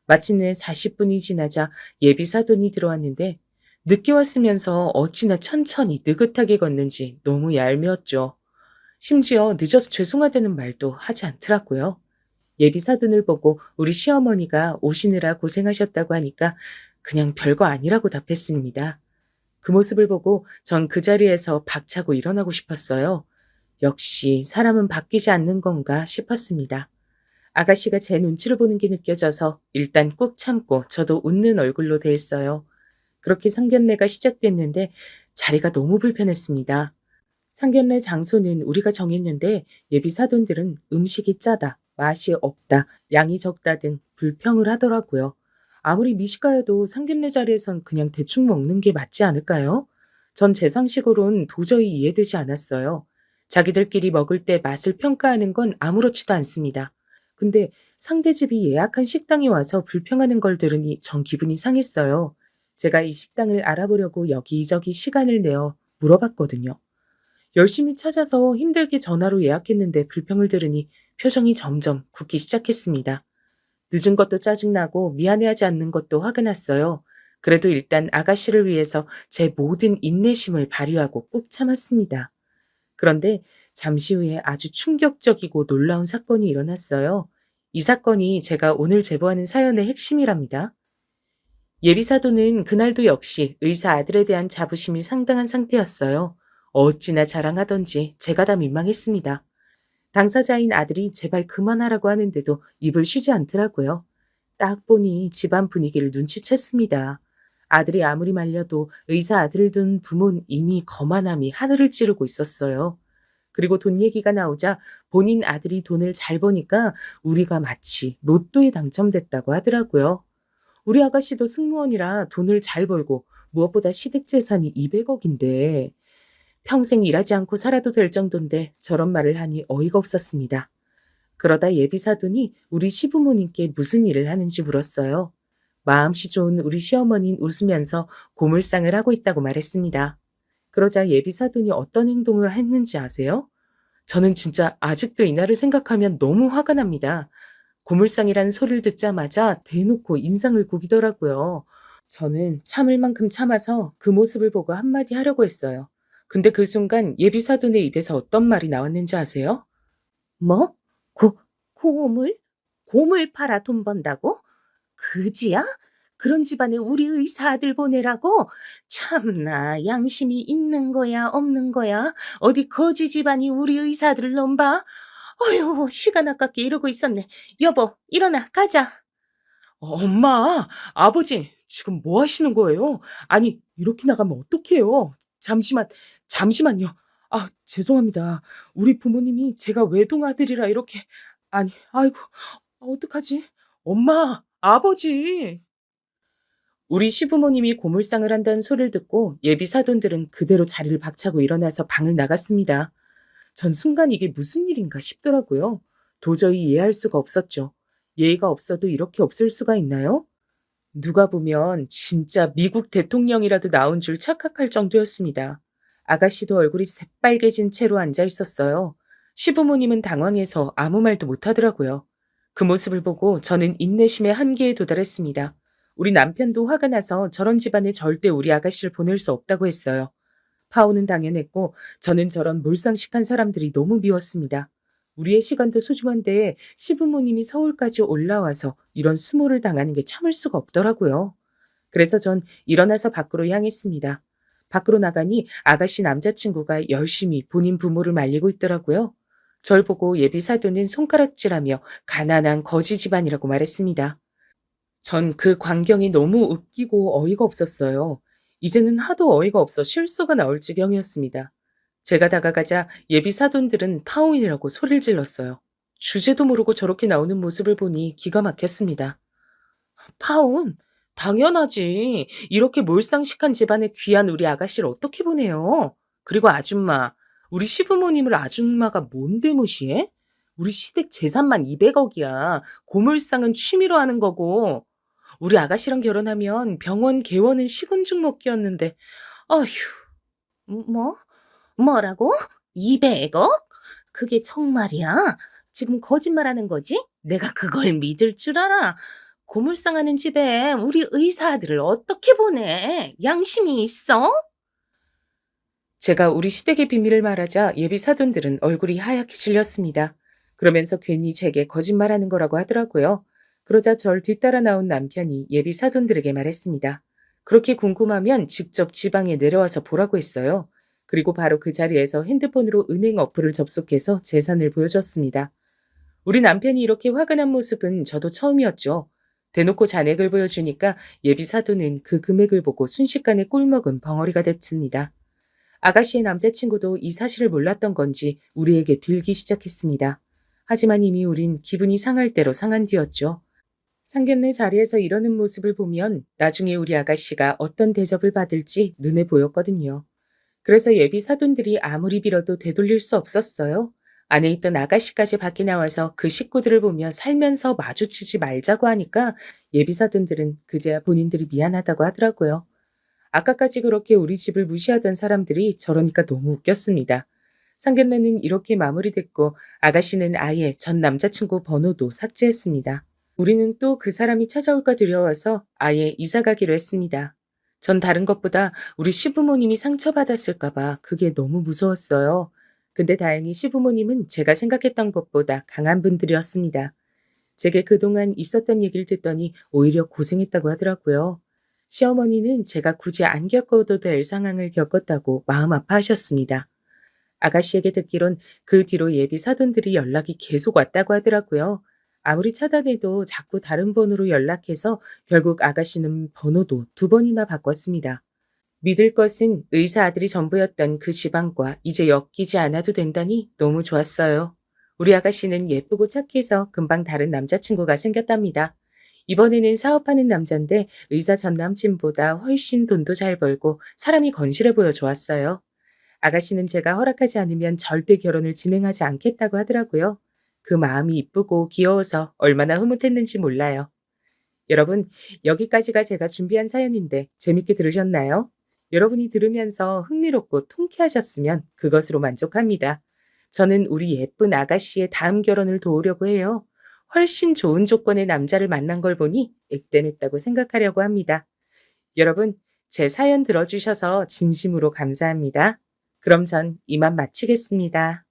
마침내 40분이 지나자 예비 사돈이 들어왔는데 늦게 왔으면서 어찌나 천천히 느긋하게 걷는지 너무 얄미웠죠. 심지어 늦어서 죄송하다는 말도 하지 않더라고요. 예비 사돈을 보고 우리 시어머니가 오시느라 고생하셨다고 하니까 그냥 별거 아니라고 답했습니다. 그 모습을 보고 전 그 자리에서 박차고 일어나고 싶었어요. 역시 사람은 바뀌지 않는 건가 싶었습니다. 아가씨가 제 눈치를 보는 게 느껴져서 일단 꾹 참고 저도 웃는 얼굴로 대했어요. 그렇게 상견례가 시작됐는데 자리가 너무 불편했습니다. 상견례 장소는 우리가 정했는데 예비 사돈들은 음식이 짜다, 맛이 없다, 양이 적다 등 불평을 하더라고요. 아무리 미식가여도 상견례 자리에선 그냥 대충 먹는 게 맞지 않을까요? 전 제 상식으론 도저히 이해되지 않았어요. 자기들끼리 먹을 때 맛을 평가하는 건 아무렇지도 않습니다. 근데 상대 집이 예약한 식당에 와서 불평하는 걸 들으니 전 기분이 상했어요. 제가 이 식당을 알아보려고 여기저기 시간을 내어 물어봤거든요. 열심히 찾아서 힘들게 전화로 예약했는데 불평을 들으니 표정이 점점 굳기 시작했습니다. 늦은 것도 짜증나고 미안해하지 않는 것도 화가 났어요. 그래도 일단 아가씨를 위해서 제 모든 인내심을 발휘하고 꾹 참았습니다. 그런데 잠시 후에 아주 충격적이고 놀라운 사건이 일어났어요. 이 사건이 제가 오늘 제보하는 사연의 핵심이랍니다. 예비사도는 그날도 역시 의사 아들에 대한 자부심이 상당한 상태였어요. 어찌나 자랑하던지 제가 다 민망했습니다. 당사자인 아들이 제발 그만하라고 하는데도 입을 쉬지 않더라고요. 딱 보니 집안 분위기를 눈치챘습니다. 아들이 아무리 말려도 의사 아들을 둔 부모는 이미 거만함이 하늘을 찌르고 있었어요. 그리고 돈 얘기가 나오자 본인 아들이 돈을 잘 버니까 우리가 마치 로또에 당첨됐다고 하더라고요. 우리 아가씨도 승무원이라 돈을 잘 벌고 무엇보다 시댁 재산이 200억인데 평생 일하지 않고 살아도 될 정도인데 저런 말을 하니 어이가 없었습니다. 그러다 예비사돈이 우리 시부모님께 무슨 일을 하는지 물었어요. 마음씨 좋은 우리 시어머니는 웃으면서 고물상을 하고 있다고 말했습니다. 그러자 예비사돈이 어떤 행동을 했는지 아세요? 저는 진짜 아직도 이날을 생각하면 너무 화가 납니다. 고물상이라는 소리를 듣자마자 대놓고 인상을 구기더라고요. 저는 참을 만큼 참아서 그 모습을 보고 한마디 하려고 했어요. 근데 그 순간 예비사돈의 입에서 어떤 말이 나왔는지 아세요? 뭐? 고물? 고물 팔아 돈 번다고? 그지야? 그런 집안에 우리 의사 아들 보내라고? 참나, 양심이 있는 거야, 없는 거야? 어디 거지 집안이 우리 의사 아들을 넘봐? 어휴, 시간 아깝게 이러고 있었네. 여보, 일어나, 가자. 엄마, 아버지, 지금 뭐 하시는 거예요? 아니, 이렇게 나가면 어떡해요? 잠시만요. 아, 죄송합니다. 우리 부모님이 제가 외동아들이라 이렇게, 아니, 아이고, 어떡하지? 엄마, 아버지. 우리 시부모님이 고물상을 한다는 소리를 듣고 예비 사돈들은 그대로 자리를 박차고 일어나서 방을 나갔습니다. 전 순간 이게 무슨 일인가 싶더라고요. 도저히 이해할 수가 없었죠. 예의가 없어도 이렇게 없을 수가 있나요? 누가 보면 진짜 미국 대통령이라도 나온 줄 착각할 정도였습니다. 아가씨도 얼굴이 새빨개진 채로 앉아 있었어요. 시부모님은 당황해서 아무 말도 못하더라고요. 그 모습을 보고 저는 인내심의 한계에 도달했습니다. 우리 남편도 화가 나서 저런 집안에 절대 우리 아가씨를 보낼 수 없다고 했어요. 파혼은 당연했고 저는 저런 몰상식한 사람들이 너무 미웠습니다. 우리의 시간도 소중한데 시부모님이 서울까지 올라와서 이런 수모를 당하는 게 참을 수가 없더라고요. 그래서 전 일어나서 밖으로 향했습니다. 밖으로 나가니 아가씨 남자친구가 열심히 본인 부모를 말리고 있더라고요. 절 보고 예비 사돈은 손가락질하며 가난한 거지 집안이라고 말했습니다. 전 그 광경이 너무 웃기고 어이가 없었어요. 이제는 하도 어이가 없어 실수가 나올 지경이었습니다. 제가 다가가자 예비 사돈들은 파혼이라고 소리를 질렀어요. 주제도 모르고 저렇게 나오는 모습을 보니 기가 막혔습니다. 파혼? 당연하지. 이렇게 몰상식한 집안에 귀한 우리 아가씨를 어떻게 보내요? 그리고 아줌마, 우리 시부모님을 아줌마가 뭔데 무시해? 우리 시댁 재산만 200억이야. 고물상은 취미로 하는 거고. 우리 아가씨랑 결혼하면 병원 개원은 식은죽 먹기였는데. 어휴. 뭐? 뭐라고? 200억? 그게 정말이야? 지금 거짓말하는 거지? 내가 그걸 믿을 줄 알아? 고물상하는 집에 우리 의사 아들을 어떻게 보내? 양심이 있어? 제가 우리 시댁의 비밀을 말하자 예비 사돈들은 얼굴이 하얗게 질렸습니다. 그러면서 괜히 제게 거짓말하는 거라고 하더라고요. 그러자 절 뒤따라 나온 남편이 예비 사돈들에게 말했습니다. 그렇게 궁금하면 직접 지방에 내려와서 보라고 했어요. 그리고 바로 그 자리에서 핸드폰으로 은행 어플을 접속해서 재산을 보여줬습니다. 우리 남편이 이렇게 화가 난 모습은 저도 처음이었죠. 대놓고 잔액을 보여주니까 예비 사돈은 그 금액을 보고 순식간에 꿀먹은 벙어리가 됐습니다. 아가씨의 남자친구도 이 사실을 몰랐던 건지 우리에게 빌기 시작했습니다. 하지만 이미 우린 기분이 상할 대로 상한 뒤였죠. 상견례 자리에서 이러는 모습을 보면 나중에 우리 아가씨가 어떤 대접을 받을지 눈에 보였거든요. 그래서 예비 사돈들이 아무리 빌어도 되돌릴 수 없었어요. 안에 있던 아가씨까지 밖에 나와서 그 식구들을 보며 살면서 마주치지 말자고 하니까 예비 사돈들은 그제야 본인들이 미안하다고 하더라고요. 아까까지 그렇게 우리 집을 무시하던 사람들이 저러니까 너무 웃겼습니다. 상견례는 이렇게 마무리됐고 아가씨는 아예 전 남자친구 번호도 삭제했습니다. 우리는 또 그 사람이 찾아올까 두려워서 아예 이사 가기로 했습니다. 전 다른 것보다 우리 시부모님이 상처받았을까봐 그게 너무 무서웠어요. 근데 다행히 시부모님은 제가 생각했던 것보다 강한 분들이었습니다. 제게 그동안 있었던 얘기를 듣더니 오히려 고생했다고 하더라고요. 시어머니는 제가 굳이 안 겪어도 될 상황을 겪었다고 마음 아파하셨습니다. 아가씨에게 듣기론 그 뒤로 예비 사돈들이 연락이 계속 왔다고 하더라고요. 아무리 차단해도 자꾸 다른 번호로 연락해서 결국 아가씨는 번호도 2번이나 바꿨습니다. 믿을 것은 의사 아들이 전부였던 그 지방과 이제 엮이지 않아도 된다니 너무 좋았어요. 우리 아가씨는 예쁘고 착해서 금방 다른 남자친구가 생겼답니다. 이번에는 사업하는 남잔데 의사 전 남친보다 훨씬 돈도 잘 벌고 사람이 건실해 보여 좋았어요. 아가씨는 제가 허락하지 않으면 절대 결혼을 진행하지 않겠다고 하더라고요. 그 마음이 이쁘고 귀여워서 얼마나 흐뭇했는지 몰라요. 여러분, 여기까지가 제가 준비한 사연인데 재밌게 들으셨나요? 여러분이 들으면서 흥미롭고 통쾌하셨으면 그것으로 만족합니다. 저는 우리 예쁜 아가씨의 다음 결혼을 도우려고 해요. 훨씬 좋은 조건의 남자를 만난 걸 보니 액땜했다고 생각하려고 합니다. 여러분, 제 사연 들어주셔서 진심으로 감사합니다. 그럼 전 이만 마치겠습니다.